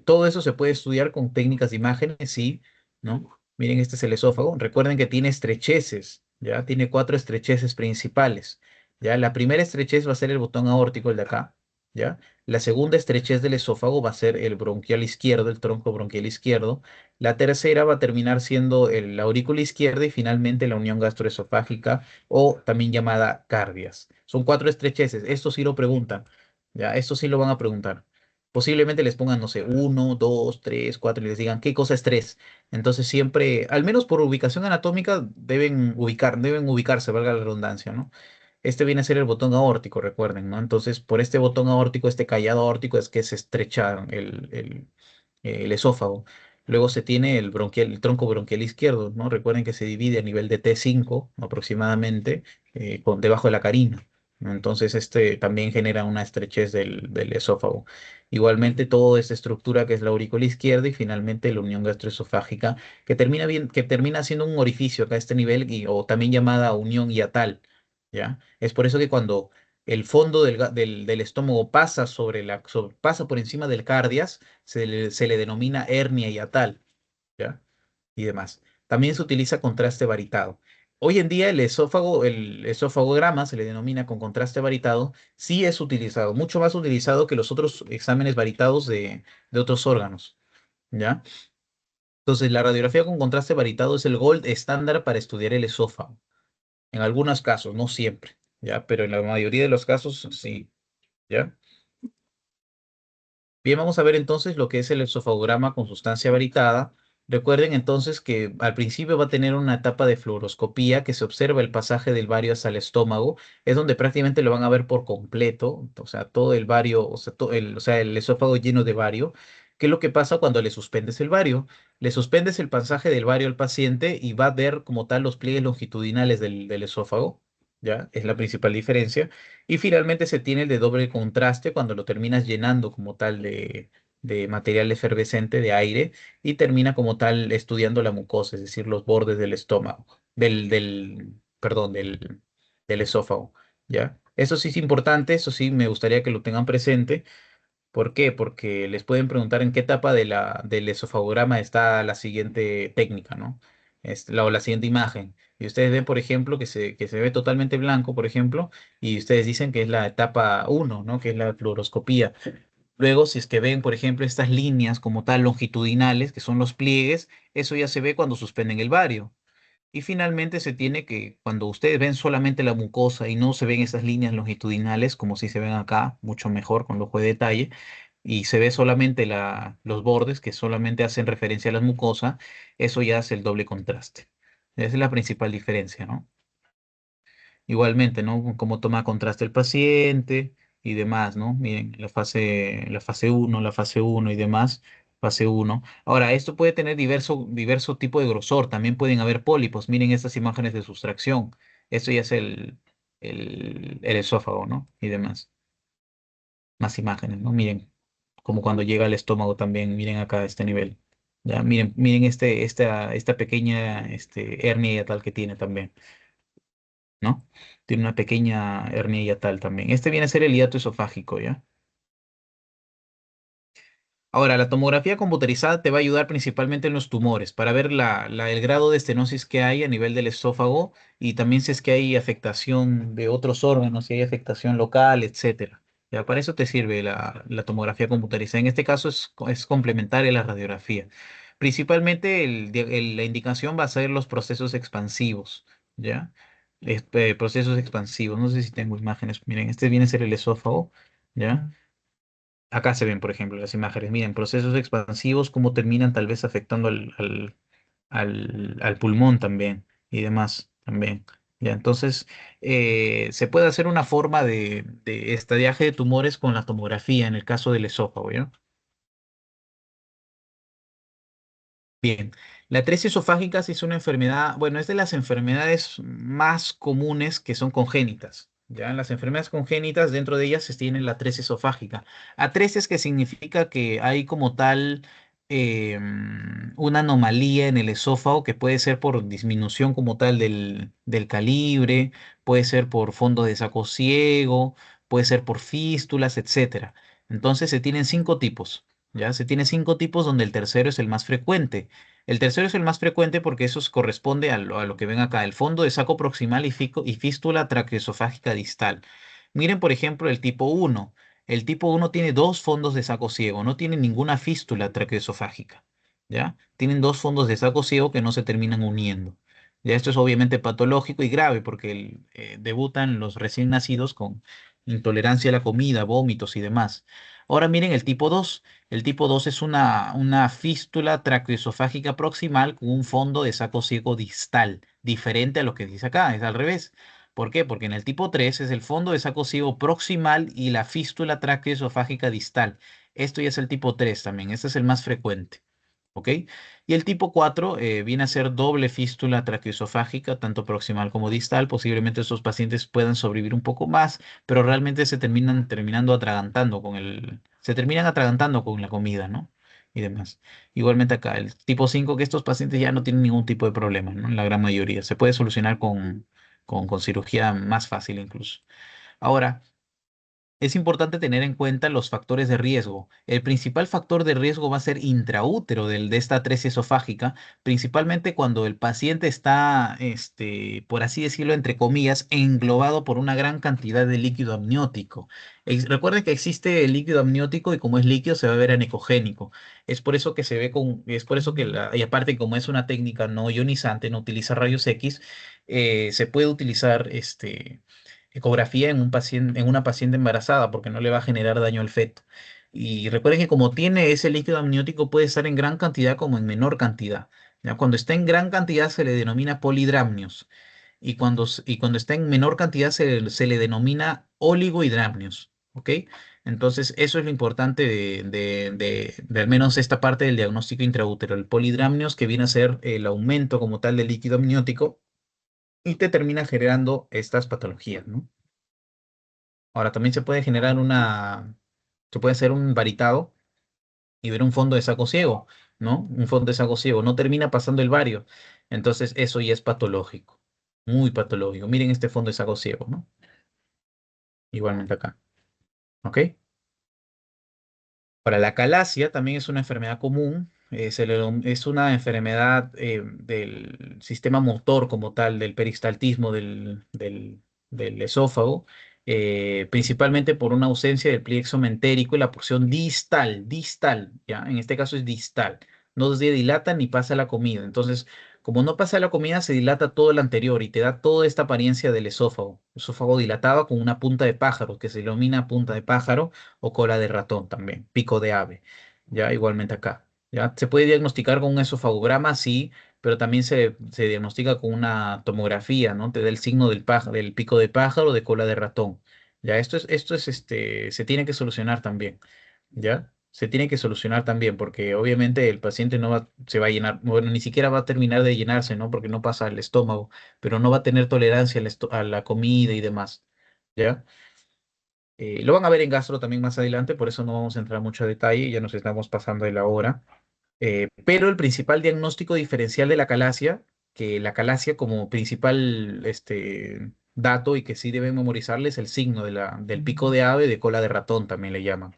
todo eso se puede estudiar con técnicas de imágenes, sí, ¿no? Miren, este es el esófago. Recuerden que tiene estrecheces, ¿ya? Tiene cuatro estrecheces principales, ¿ya? La primera estrechez va a ser el botón aórtico, el de acá, ¿ya? La segunda estrechez del esófago va a ser el bronquial izquierdo, el tronco bronquial izquierdo. La tercera va a terminar siendo la aurícula izquierda y finalmente la unión gastroesofágica o también llamada cardias. Son cuatro estrecheces. Esto sí lo preguntan. Ya, esto sí lo van a preguntar. Posiblemente les pongan, no sé, uno, dos, tres, cuatro y les digan qué cosa es tres. Entonces siempre, al menos por ubicación anatómica, deben ubicarse, valga la redundancia, ¿no? Este viene a ser el botón aórtico, recuerden, ¿no? Entonces, por este botón aórtico, este callado aórtico es que se estrecha el esófago. Luego se tiene el tronco bronquial izquierdo, ¿no? Recuerden que se divide a nivel de T5 aproximadamente, debajo de la carina, ¿no? Entonces, este también genera una estrechez del esófago. Igualmente, toda esta estructura que es la aurícula izquierda y finalmente la unión gastroesofágica, que termina siendo un orificio acá a este nivel, o también llamada unión hiatal, ¿ya? Es por eso que cuando el fondo del estómago pasa pasa por encima del cardias, se le denomina hernia hiatal, ¿ya? Y demás. También se utiliza contraste varitado. Hoy en día el esofagograma se le denomina con contraste varitado, sí es utilizado, mucho más utilizado que los otros exámenes varitados de otros órganos, ¿ya? Entonces, la radiografía con contraste varitado es el gold estándar para estudiar el esófago. En algunos casos, no siempre, ¿ya? Pero en la mayoría de los casos, sí, ¿ya? Bien, vamos a ver entonces lo que es el esofagograma con sustancia varitada. Recuerden entonces que al principio va a tener una etapa de fluoroscopía que se observa el pasaje del vario hasta el estómago. Es donde prácticamente lo van a ver por completo, o sea, todo el vario, o sea, el esófago lleno de vario. ¿Qué es lo que pasa cuando le suspendes el vario? Le suspendes el pasaje del vario al paciente y va a ver como tal los pliegues longitudinales del esófago. ¿Ya? Es la principal diferencia. Y finalmente se tiene el de doble contraste cuando lo terminas llenando como tal de material efervescente, de aire, y termina como tal estudiando la mucosa, es decir, los bordes del estómago, perdón, del esófago, ¿ya? Eso sí es importante, eso sí me gustaría que lo tengan presente. ¿Por qué? Porque les pueden preguntar en qué etapa del esofagograma está la siguiente técnica, ¿no? O la siguiente imagen. Y ustedes ven, por ejemplo, que se ve totalmente blanco, por ejemplo, y ustedes dicen que es la etapa uno, ¿no? Que es la fluoroscopía. Luego, si es que ven, por ejemplo, estas líneas como tal longitudinales, que son los pliegues, eso ya se ve cuando suspenden el vario. Y finalmente se tiene que, cuando ustedes ven solamente la mucosa y no se ven esas líneas longitudinales, como si se ven acá, mucho mejor con lujo de detalle, y se ve solamente los bordes que solamente hacen referencia a la mucosa, eso ya es el doble contraste. Esa es la principal diferencia, ¿no? Igualmente, ¿no? Cómo toma contraste el paciente y demás, ¿no? Miren, la fase uno y demás, fase uno. Ahora, esto puede tener diverso tipo de grosor, también pueden haber pólipos. Miren estas imágenes de sustracción. Esto ya es el esófago, ¿no? Y demás. Más imágenes, ¿no? Miren, como cuando llega al estómago también, miren acá este nivel. Ya, miren esta pequeña hernia yatal que tiene también. ¿No? Tiene una pequeña hernia hiatal también. Este viene a ser el hiato esofágico, ¿ya? Ahora, la tomografía computarizada te va a ayudar principalmente en los tumores, para ver el grado de estenosis que hay a nivel del esófago y también si es que hay afectación de otros órganos, si hay afectación local, etcétera. Ya, para eso te sirve la tomografía computarizada. En este caso es complementaria a la radiografía. Principalmente la indicación va a ser los procesos expansivos, ¿ya? Procesos expansivos. No sé si tengo imágenes. Miren, este viene a ser el esófago, ¿ya? Acá se ven, por ejemplo, las imágenes. Miren, procesos expansivos, cómo terminan tal vez afectando al pulmón también y demás también. Ya, entonces, se puede hacer una forma de estadiaje de tumores con la tomografía en el caso del esófago, ¿ya? Bien, la atresia esofágica sí es una enfermedad, bueno, es de las enfermedades más comunes que son congénitas. Ya, en las enfermedades congénitas, dentro de ellas se tiene la atresia esofágica. Atresia es que significa que hay como tal una anomalía en el esófago que puede ser por disminución como tal del calibre, puede ser por fondo de saco ciego, puede ser por fístulas, etcétera. Entonces se tienen cinco tipos. Ya se tiene cinco tipos donde el tercero es el más frecuente. El tercero es el más frecuente porque eso corresponde a lo que ven acá, el fondo de saco proximal y fístula traqueoesofágica distal. Miren, por ejemplo, el tipo uno. El tipo uno tiene dos fondos de saco ciego, no tiene ninguna fístula traqueoesofágica. ¿Ya? Tienen dos fondos de saco ciego que no se terminan uniendo. Ya esto es obviamente patológico y grave porque debutan los recién nacidos con intolerancia a la comida, vómitos y demás. Ahora miren el tipo 2. El tipo 2 es una fístula traqueoesofágica proximal con un fondo de saco ciego distal, diferente a lo que dice acá, es al revés. ¿Por qué? Porque en el tipo 3 es el fondo de saco ciego proximal y la fístula traqueoesofágica distal. Esto ya es el tipo 3 también, este es el más frecuente. ¿Ok? Y el tipo 4 viene a ser doble fístula traqueoesofágica, tanto proximal como distal. Posiblemente estos pacientes puedan sobrevivir un poco más, pero realmente se terminan atragantando con la comida, ¿no? Y demás. Igualmente acá, el tipo 5 que estos pacientes ya no tienen ningún tipo de problema, ¿no? La gran mayoría. Se puede solucionar con cirugía más fácil incluso. Ahora, es importante tener en cuenta los factores de riesgo. El principal factor de riesgo va a ser intraútero de esta atresia esofágica, principalmente cuando el paciente está, por así decirlo, entre comillas, englobado por una gran cantidad de líquido amniótico. Recuerden que existe el líquido amniótico y como es líquido se va a ver anecogénico. Es por eso que se ve es por eso que, y aparte como es una técnica no ionizante, no utiliza rayos X, se puede utilizar ecografía en un paciente, en una paciente embarazada porque no le va a generar daño al feto. Y recuerden que como tiene ese líquido amniótico puede estar en gran cantidad como en menor cantidad. ¿Ya? Cuando está en gran cantidad se le denomina polidramnios y cuando está en menor cantidad se le denomina oligohidramnios. ¿Ok? Entonces eso es lo importante de al menos esta parte del diagnóstico intraútero. El polidramnios que viene a ser el aumento como tal del líquido amniótico y te termina generando estas patologías, ¿no? Ahora también se puede hacer un varitado y ver un fondo de saco ciego, ¿no? Un fondo de saco ciego, no termina pasando el vario. Entonces eso ya es patológico, muy patológico. Miren este fondo de saco ciego, ¿no? Igualmente acá, ¿ok? Para la calasia también es una enfermedad común, es una enfermedad del sistema motor como tal, del peristaltismo del esófago, principalmente por una ausencia del pliegue exomentérico y la porción distal, ¿ya? En este caso es distal. No se dilata ni pasa la comida. Entonces, como no pasa la comida, se dilata todo el anterior y te da toda esta apariencia del esófago dilatado con una punta de pájaro, que se denomina punta de pájaro o cola de ratón también, pico de ave, ya igualmente acá. ¿Ya? Se puede diagnosticar con un esofagograma, sí, pero también se diagnostica con una tomografía, ¿no? Te da el signo del pico de pájaro, de cola de ratón. Ya, se tiene que solucionar también, ¿ya? Se tiene que solucionar también, porque obviamente el paciente se va a llenar, bueno, ni siquiera va a terminar de llenarse, ¿no? Porque no pasa al estómago, pero no va a tener tolerancia a la comida y demás, ¿ya? Lo van a ver en gastro también más adelante, por eso no vamos a entrar mucho a detalle, ya nos estamos pasando de la hora. Pero el principal diagnóstico diferencial de la calasia, que la calasia como principal dato y que sí deben memorizarle es el signo del pico de ave de cola de ratón, también le llaman.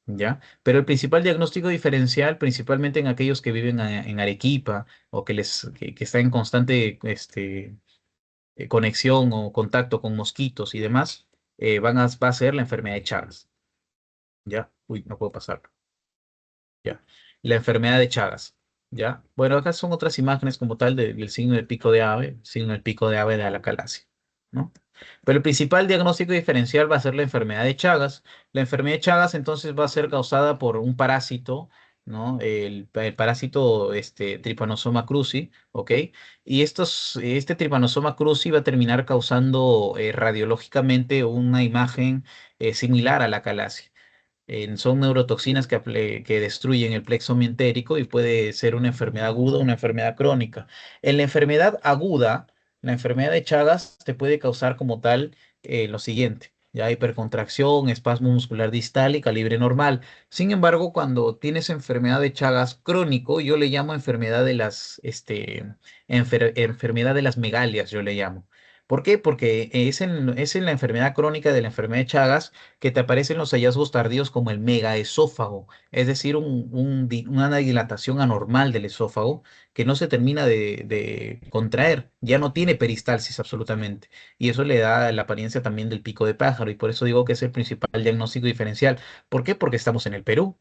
¿Ya? Pero el principal diagnóstico diferencial, principalmente en aquellos que viven en Arequipa o que están en constante conexión o contacto con mosquitos y demás, va a ser la enfermedad de Chagas. ¿Ya? Uy, no puedo pasar. ¿Ya? La enfermedad de Chagas. ¿Ya? Bueno, acá son otras imágenes como tal del signo del pico de ave, signo del pico de ave de la calasia, ¿no? Pero el principal diagnóstico diferencial va a ser la enfermedad de Chagas. La enfermedad de Chagas entonces va a ser causada por un parásito, ¿no? El parásito Trypanosoma cruzi, ¿ok? Y este Trypanosoma cruzi va a terminar causando radiológicamente una imagen similar a la calasia. Son neurotoxinas que destruyen el plexo mientérico y puede ser una enfermedad aguda o una enfermedad crónica. En la enfermedad aguda, la enfermedad de Chagas te puede causar como tal lo siguiente, ya hipercontracción, espasmo muscular distal y calibre normal. Sin embargo, cuando tienes enfermedad de Chagas crónico, yo le llamo enfermedad de enfermedad de las megalias, yo le llamo. ¿Por qué? Porque es en la enfermedad crónica de la enfermedad de Chagas que te aparecen los hallazgos tardíos como el megaesófago, es decir, una dilatación anormal del esófago que no se termina de contraer, ya no tiene peristalsis absolutamente, y eso le da la apariencia también del pico de pájaro, y por eso digo que es el principal diagnóstico diferencial. ¿Por qué? Porque estamos en el Perú.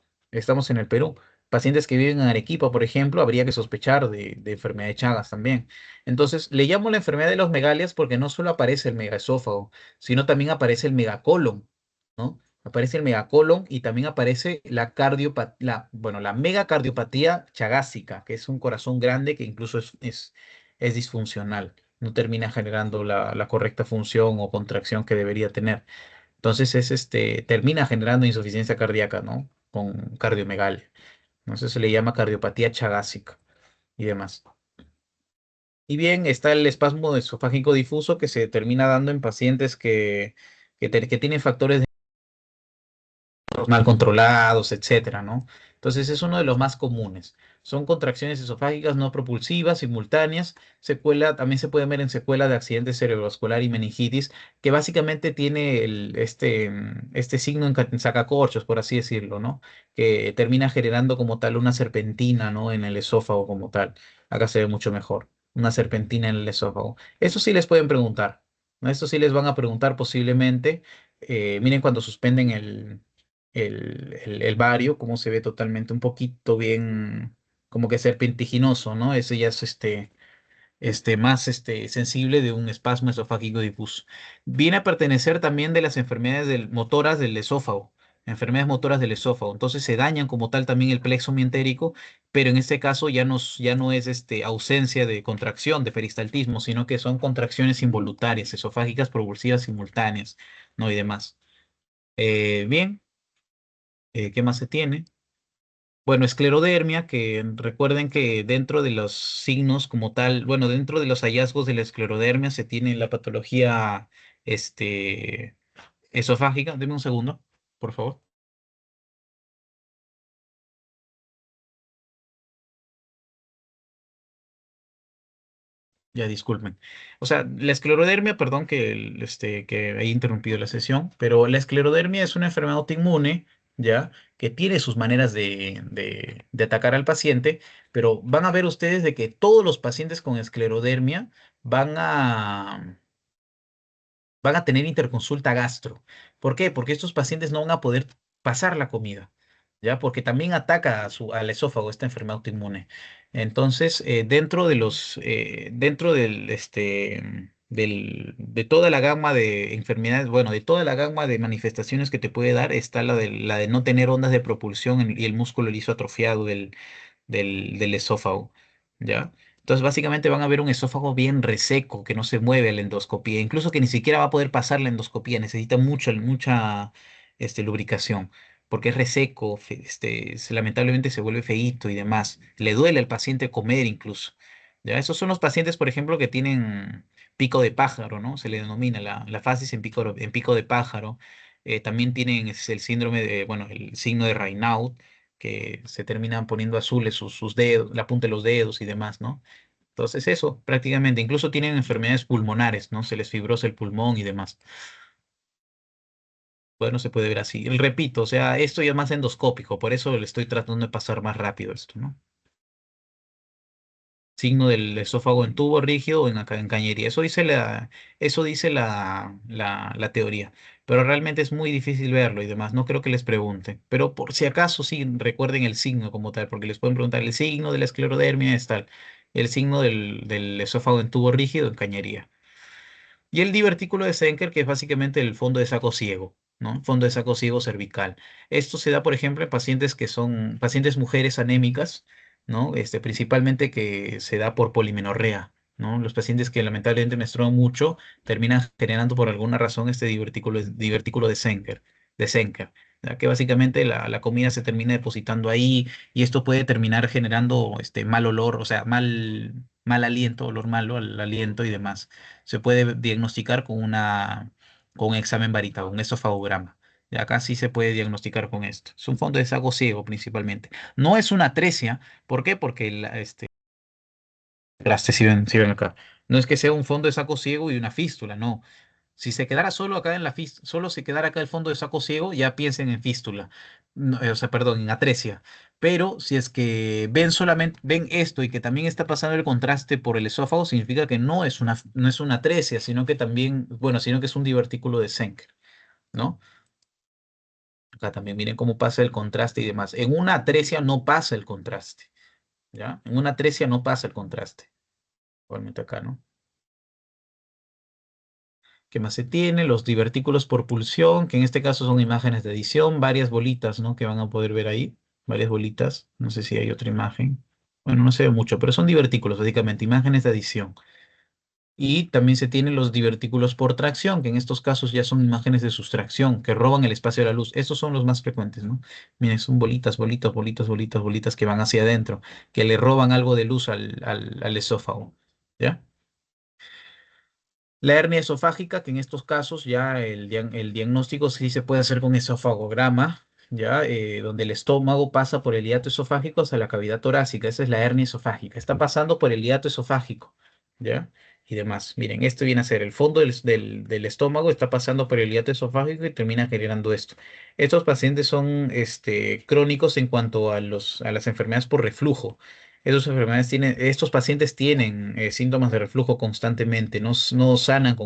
Pacientes que viven en Arequipa, por ejemplo, habría que sospechar de enfermedad de Chagas también. Entonces, le llamo la enfermedad de los megalias porque no solo aparece el megaesófago, sino también aparece el megacolon, ¿no? Aparece el megacolon y también aparece bueno, la megacardiopatía chagásica, que es un corazón grande que incluso es disfuncional, no termina generando la correcta función o contracción que debería tener. Entonces termina generando insuficiencia cardíaca, ¿no? Con cardiomegalia. Entonces se le llama cardiopatía chagásica y demás. Y bien, está el espasmo esofágico difuso que se termina dando en pacientes que tienen factores mal controlados, etcétera, ¿no? Entonces es uno de los más comunes. Son contracciones esofágicas no propulsivas, simultáneas. Secuela, también se puede ver en secuela de accidente cerebrovascular y meningitis, que básicamente tiene este signo en sacacorchos, por así decirlo, ¿no? Que termina generando como tal una serpentina, ¿no? En el esófago como tal. Acá se ve mucho mejor. Una serpentina en el esófago. Eso sí les pueden preguntar, ¿no? Esto sí les van a preguntar posiblemente. Miren cuando suspenden el vario, cómo se ve totalmente un poquito bien, como que serpentiginoso, ¿no? Ese ya es más sensible de un espasmo esofágico difuso. Viene a pertenecer también de las enfermedades motoras del esófago, enfermedades motoras del esófago. Entonces se dañan como tal también el plexo mientérico, pero en este caso ya no es ausencia de contracción, de peristaltismo, sino que son contracciones involuntarias, esofágicas propulsivas simultáneas, ¿no? Y demás. Bien, ¿qué más se tiene? Bueno, esclerodermia, que recuerden que dentro de los signos como tal, bueno, dentro de los hallazgos de la esclerodermia se tiene la patología este, esofágica. Deme un segundo, por favor. Ya disculpen. O sea, la esclerodermia, perdón que haya interrumpido la sesión, pero la esclerodermia es una enfermedad autoinmune, ¿ya? Que tiene sus maneras de atacar al paciente, pero van a ver ustedes de que todos los pacientes con esclerodermia van a, van a tener interconsulta gastro. ¿Por qué? Porque estos pacientes no van a poder pasar la comida, ¿ya? Porque también ataca al esófago esta enfermedad autoinmune. Entonces, dentro de toda la gama de enfermedades, bueno, de toda la gama de manifestaciones que te puede dar, está la de no tener ondas de propulsión y el músculo liso atrofiado del esófago, ¿ya? Entonces, básicamente van a ver un esófago bien reseco, que no se mueve a la endoscopía, incluso que ni siquiera va a poder pasar la endoscopía, necesita mucha lubricación, porque es reseco, lamentablemente se vuelve feíto y demás. Le duele al paciente comer incluso, ¿ya? Esos son los pacientes, por ejemplo, que tienen pico de pájaro, ¿no? Se le denomina la fasis en pico de pájaro. También tienen el síndrome bueno, el signo de Raynaud, que se terminan poniendo azules sus dedos, la punta de los dedos y demás, ¿no? Entonces eso, prácticamente, incluso tienen enfermedades pulmonares, ¿no? Se les fibrosa el pulmón y demás. Bueno, se puede ver así. Repito, o sea, esto ya es más endoscópico, por eso le estoy tratando de pasar más rápido esto, ¿no? Signo del esófago en tubo rígido o en cañería. Eso dice la teoría, pero realmente es muy difícil verlo y demás. No creo que les pregunte, pero por si acaso sí recuerden el signo como tal, porque les pueden preguntar el signo de la esclerodermia es tal, el signo del esófago en tubo rígido en cañería. Y el divertículo de Senker, que es básicamente el fondo de saco ciego, ¿no? Fondo de saco ciego cervical. Esto se da, por ejemplo, en pacientes que son pacientes mujeres anémicas, ¿no? Principalmente que se da por polimenorrea, ¿no? Los pacientes que lamentablemente menstruan mucho terminan generando por alguna razón este divertículo de Senker, ¿ya? Que básicamente la comida se termina depositando ahí y esto puede terminar generando mal olor, o sea, mal aliento, olor malo al aliento y demás. Se puede diagnosticar con un examen varítado, un esofagograma. Y acá sí se puede diagnosticar con esto. Es un fondo de saco ciego principalmente. No es una atresia. ¿Por qué? Porque si ven acá. No es que sea un fondo de saco ciego y una fístula, no. Si se quedara solo acá solo se quedara acá el fondo de saco ciego, ya piensen en fístula. No, o sea, perdón, en atresia. Pero si es que ven esto y que también está pasando el contraste por el esófago, significa que no es una atresia, sino que también, bueno, sino que es un divertículo de Schenker, ¿no? Acá también miren cómo pasa el contraste y demás. En una atresia no pasa el contraste, ¿ya? En una atresia no pasa el contraste. Igualmente acá, ¿no? ¿Qué más se tiene? Los divertículos por pulsión, que en este caso son imágenes de edición, varias bolitas, ¿no? Que van a poder ver ahí, varias bolitas. No sé si hay otra imagen. Bueno, no se ve mucho, pero son divertículos, básicamente, imágenes de edición. Y también se tienen los divertículos por tracción, que en estos casos ya son imágenes de sustracción, que roban el espacio de la luz. Estos son los más frecuentes, ¿no? Miren, son bolitas, bolitas, bolitas, bolitas, bolitas que van hacia adentro, que le roban algo de luz al esófago. ¿Ya? La hernia esofágica, que en estos casos ya el diagnóstico sí se puede hacer con esofagograma, ¿ya? Donde el estómago pasa por el hiato esofágico hasta la cavidad torácica. Esa es la hernia esofágica. Está pasando por el hiato esofágico, ¿ya? Y demás. Miren, esto viene a ser el fondo del estómago, está pasando por el hiato esofágico y termina generando esto. Estos pacientes son crónicos en cuanto a a las enfermedades por reflujo. Estos pacientes tienen síntomas de reflujo constantemente, no sanan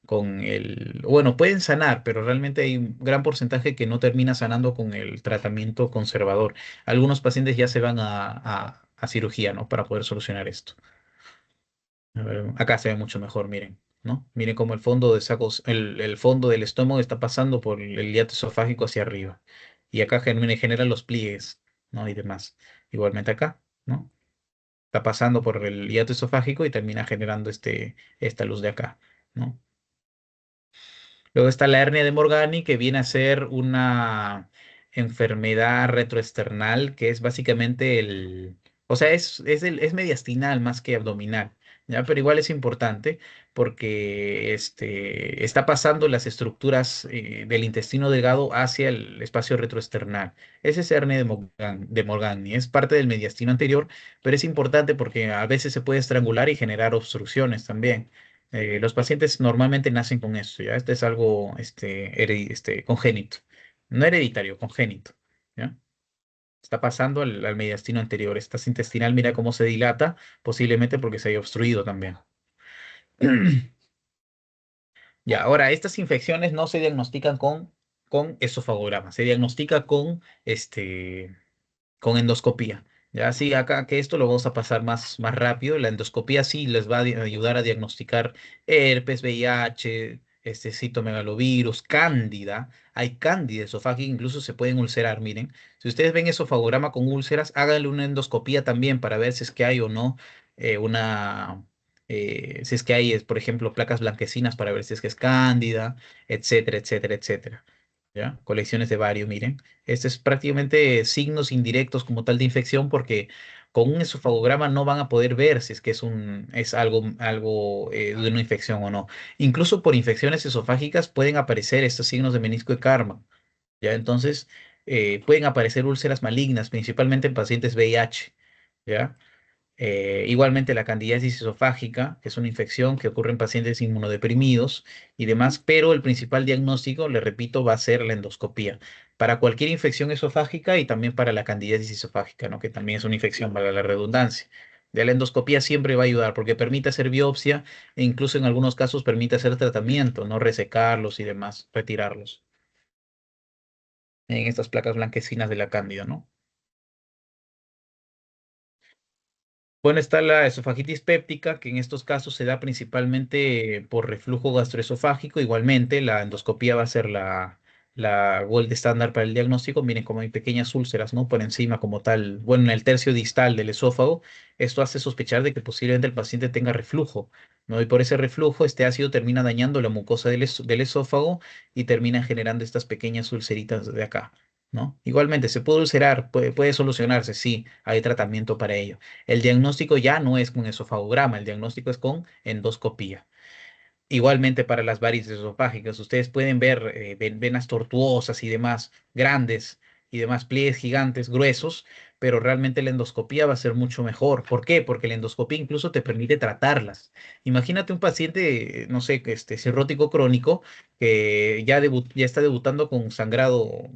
bueno, pueden sanar, pero realmente hay un gran porcentaje que no termina sanando con el tratamiento conservador. Algunos pacientes ya se van a cirugía, ¿no? Para poder solucionar esto. A ver, acá se ve mucho mejor, miren, ¿no? Miren cómo el fondo del estómago está pasando por el hiato esofágico hacia arriba. Y acá genera los pliegues, ¿no? Y demás. Igualmente acá, ¿no? Está pasando por el hiato esofágico y termina generando esta luz de acá, ¿no? Luego está la hernia de Morgani, que viene a ser una enfermedad retroesternal, que es básicamente o sea, es mediastinal más que abdominal, ¿ya? Pero igual es importante porque está pasando las estructuras del intestino delgado hacia el espacio retroesternal. Ese es hernia de Morgani, es parte del mediastino anterior, pero es importante porque a veces se puede estrangular y generar obstrucciones también. Los pacientes normalmente nacen con esto, ¿ya? Este es algo congénito. No hereditario, congénito, ¿ya? Está pasando al mediastino anterior. Esta intestinal, mira cómo se dilata, posiblemente porque se haya obstruido también. Ya, ahora, estas infecciones no se diagnostican con esofagograma, se diagnostica con endoscopía. Ya, sí, acá que esto lo vamos a pasar más rápido. La endoscopía sí les va a ayudar a diagnosticar herpes, VIH, citomegalovirus, cándida. Hay cándida esofágica, incluso se pueden ulcerar. Miren, si ustedes ven esofagograma con úlceras, háganle una endoscopía también para ver si es que hay o no si es que hay, por ejemplo, placas blanquecinas para ver si es que es cándida, etcétera, etcétera, etcétera. ¿Ya? Colecciones de varios, miren. Este es prácticamente signos indirectos como tal de infección porque con un esofagograma no van a poder ver si es que es algo de una infección o no. Incluso por infecciones esofágicas pueden aparecer estos signos de menisco de Karman, ¿ya? Entonces, pueden aparecer úlceras malignas, principalmente en pacientes VIH, ¿ya? Igualmente la candidiasis esofágica, que es una infección que ocurre en pacientes inmunodeprimidos y demás, pero el principal diagnóstico, le repito, va a ser la endoscopía. Para cualquier infección esofágica y también para la candidiasis esofágica, ¿no? Que también es una infección, para la redundancia. De la endoscopía siempre va a ayudar porque permite hacer biopsia e incluso en algunos casos permite hacer tratamiento, no resecarlos y demás, retirarlos en estas placas blanquecinas de la cándida, ¿no? Bueno, está la esofagitis péptica, que en estos casos se da principalmente por reflujo gastroesofágico. Igualmente, la endoscopía va a ser la gold estándar para el diagnóstico. Miren cómo hay pequeñas úlceras, ¿no? Por encima, como tal, bueno, en el tercio distal del esófago. Esto hace sospechar de que posiblemente el paciente tenga reflujo, ¿no? Y por ese reflujo, este ácido termina dañando la mucosa del esófago y termina generando estas pequeñas ulceritas de acá, ¿no? Igualmente, se puede ulcerar, puede solucionarse, sí, hay tratamiento para ello. El diagnóstico ya no es con esofagograma, el diagnóstico es con endoscopía. Igualmente para las varices esofágicas, ustedes pueden ver venas tortuosas y demás, grandes y demás pliegues gigantes, gruesos, pero realmente la endoscopía va a ser mucho mejor. ¿Por qué? Porque la endoscopía incluso te permite tratarlas. Imagínate un paciente, no sé, cirrótico crónico que ya está debutando con sangrado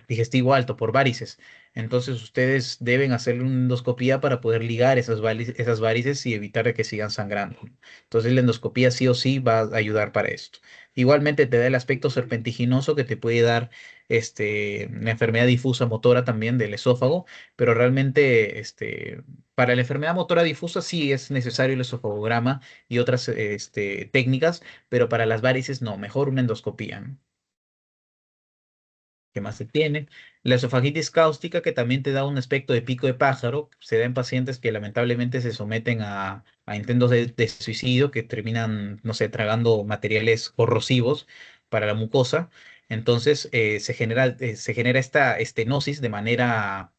digestivo alto por varices. Entonces ustedes deben hacerle una endoscopía para poder ligar esas varices y evitar que sigan sangrando. Entonces la endoscopía sí o sí va a ayudar para esto. Igualmente te da el aspecto serpentiginoso que te puede dar la enfermedad difusa motora también del esófago, pero realmente para la enfermedad motora difusa sí es necesario el esofagograma y otras técnicas, pero para las varices no, mejor una endoscopía, ¿no? ¿Qué más se tiene? La esofagitis cáustica, que también te da un aspecto de pico de pájaro, se da en pacientes que lamentablemente se someten a intentos de suicidio que terminan, no sé, tragando materiales corrosivos para la mucosa. Entonces se genera esta estenosis de manera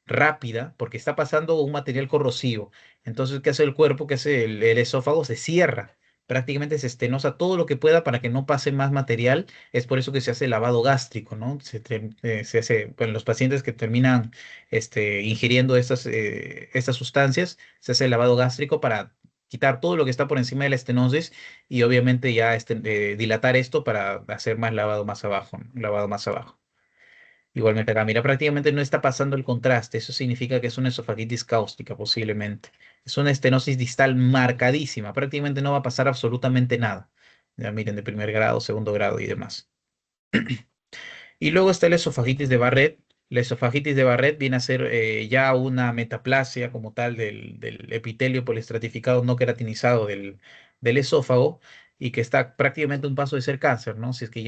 rápida porque está pasando un material corrosivo. Entonces, ¿qué hace el cuerpo? ¿Qué hace el esófago? Se cierra. prácticamente se estenosa todo lo que pueda para que no pase más material. Es por eso que se hace lavado gástrico, ¿no? Se hace, bueno, los pacientes que terminan ingiriendo estas sustancias, se hace el lavado gástrico para quitar todo lo que está por encima de la estenosis y obviamente ya dilatar esto para hacer más lavado más abajo, ¿no? Lavado más abajo. Igualmente acá, mira, prácticamente no está pasando el contraste. Eso significa que es una esofagitis cáustica, posiblemente. Es una estenosis distal marcadísima. Prácticamente no va a pasar absolutamente nada. Ya miren, de primer grado, segundo grado y demás. Y luego está la esofagitis de Barrett. La esofagitis de Barrett viene a ser ya una metaplasia como tal del epitelio poliestratificado no queratinizado del esófago y que está prácticamente a un paso de ser cáncer, ¿no? Si es que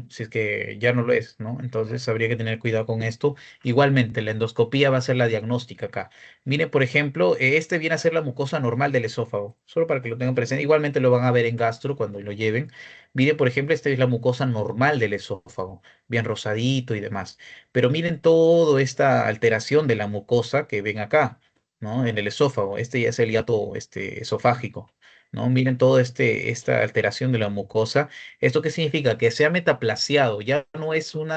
si es que ya no lo es, ¿no? Entonces habría que tener cuidado con esto. Igualmente, la endoscopía va a ser la diagnóstica acá. Mire, por ejemplo, este viene a ser la mucosa normal del esófago, solo para que lo tengan presente. Igualmente lo van a ver en gastro cuando lo lleven. Mire, por ejemplo, esta es la mucosa normal del esófago bien rosadito y demás. Pero miren toda esta alteración de la mucosa que ven acá, ¿no? En el esófago. Este ya es el hiato esofágico, ¿no? Miren toda esta alteración de la mucosa. ¿Esto qué significa? Que se ha metaplasiado, ya no es un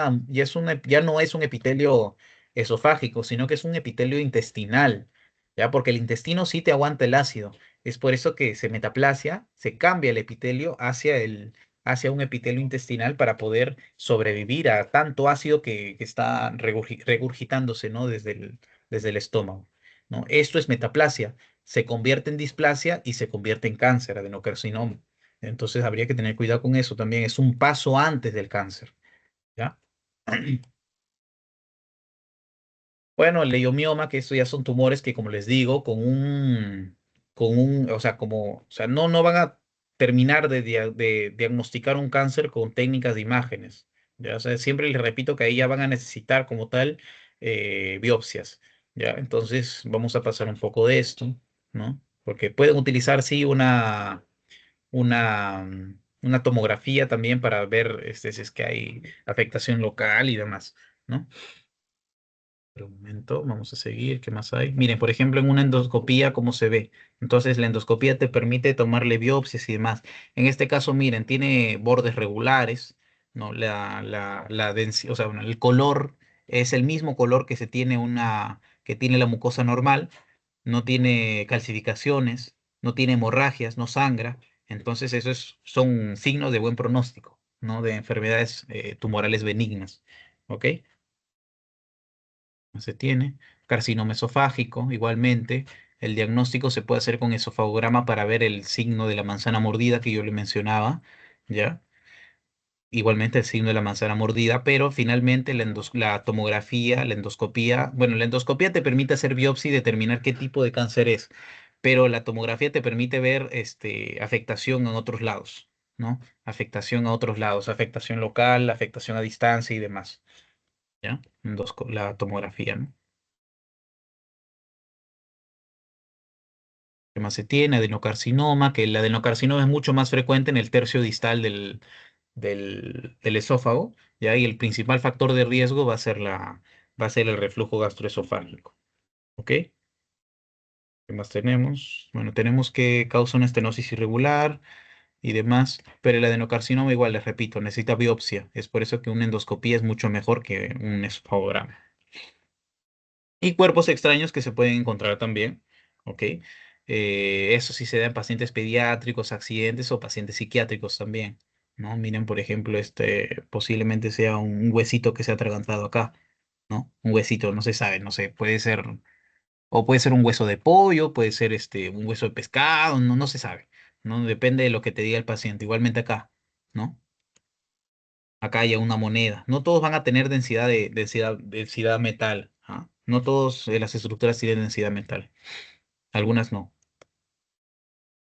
epitelio esofágico, sino que es un epitelio intestinal, ¿ya? Porque el intestino sí te aguanta el ácido. Es por eso que se metaplasia, se cambia el epitelio hacia un epitelio intestinal para poder sobrevivir a tanto ácido que está regurgitándose, ¿no? Desde el estómago, ¿no? Esto es metaplasia, se convierte en displasia y se convierte en cáncer, adenocarcinoma. Entonces habría que tener cuidado con eso también, es un paso antes del cáncer, ¿ya? Bueno, el leiomioma, que estos ya son tumores que, como les digo, o sea, o sea, no van a terminar de diagnosticar un cáncer con técnicas de imágenes. ¿Ya? O sea, siempre les repito que ahí ya van a necesitar como tal biopsias. ¿Ya? Entonces, vamos a pasar un poco de esto, ¿no? Porque pueden utilizar, sí, una tomografía también para ver si es que hay afectación local y demás, ¿no? Pero un momento, vamos a seguir. ¿Qué más hay? Miren, por ejemplo, en una endoscopía, ¿cómo se ve? Entonces, la endoscopía te permite tomarle biopsias y demás. En este caso, miren, tiene bordes regulares, ¿no? O sea, bueno, el color es el mismo color que que tiene la mucosa normal. No tiene calcificaciones, no tiene hemorragias, no sangra. Entonces, son signos de buen pronóstico, ¿no? De enfermedades tumorales benignas. ¿Ok? Se tiene. Carcinoma esofágico, igualmente. El diagnóstico se puede hacer con esofagograma para ver el signo de la manzana mordida que yo le mencionaba, ¿ya? Igualmente el signo de la manzana mordida, pero finalmente la tomografía, la endoscopía, bueno, la endoscopía te permite hacer biopsia y determinar qué tipo de cáncer es, pero la tomografía te permite ver afectación en otros lados, ¿no? Afectación a otros lados, afectación local, afectación a distancia y demás, ¿ya? La tomografía, ¿no? ¿Qué más se tiene? Adenocarcinoma, que el adenocarcinoma es mucho más frecuente en el tercio distal del esófago, ¿ya? Y el principal factor de riesgo va a ser el reflujo gastroesofágico, ¿ok? ¿Qué más tenemos? Bueno, tenemos que causa una estenosis irregular y demás, pero el adenocarcinoma igual, les repito, necesita biopsia. Es por eso que una endoscopía es mucho mejor que un esofagograma. Y cuerpos extraños que se pueden encontrar también, ¿ok? Eso sí se da en pacientes pediátricos, accidentes o pacientes psiquiátricos también, ¿no? Miren, por ejemplo, posiblemente sea un huesito que se ha atragantado acá, ¿no? Un huesito, no se sabe, no sé, o puede ser un hueso de pollo, puede ser un hueso de pescado, no se sabe, ¿no? Depende de lo que te diga el paciente. Igualmente acá, ¿no? Acá hay una moneda. No todos van a tener densidad metal. ¿Ah? No todas las estructuras tienen densidad metal. Algunas no.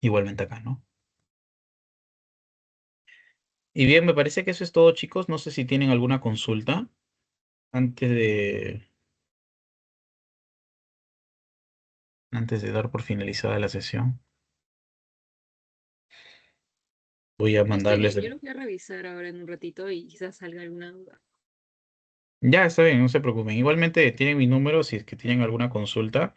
Igualmente acá, ¿no? Y bien, me parece que eso es todo, chicos. No sé si tienen alguna consulta antes de, antes de dar por finalizada la sesión. Voy a No, estoy mandarles bien, yo el... lo voy a revisar ahora en un ratito y quizás salga alguna duda. Ya, está bien, no se preocupen. Igualmente tienen mi número si es que tienen alguna consulta.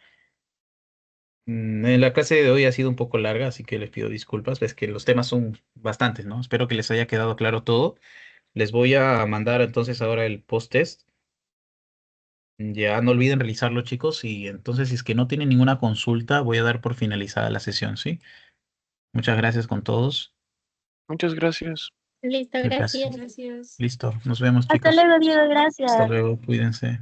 La clase de hoy ha sido un poco larga, así que les pido disculpas. Ves que los temas son bastantes, ¿no? Espero que les haya quedado claro todo. Les voy a mandar entonces ahora el post-test. Ya no olviden realizarlo, chicos. Y entonces, si es que no tienen ninguna consulta, voy a dar por finalizada la sesión, ¿sí? Muchas gracias con todos. Muchas gracias. Listo, Gracias. gracias. Gracias. Listo. Nos vemos, Hasta chicos. luego, Diego, Hasta gracias. luego. Cuídense.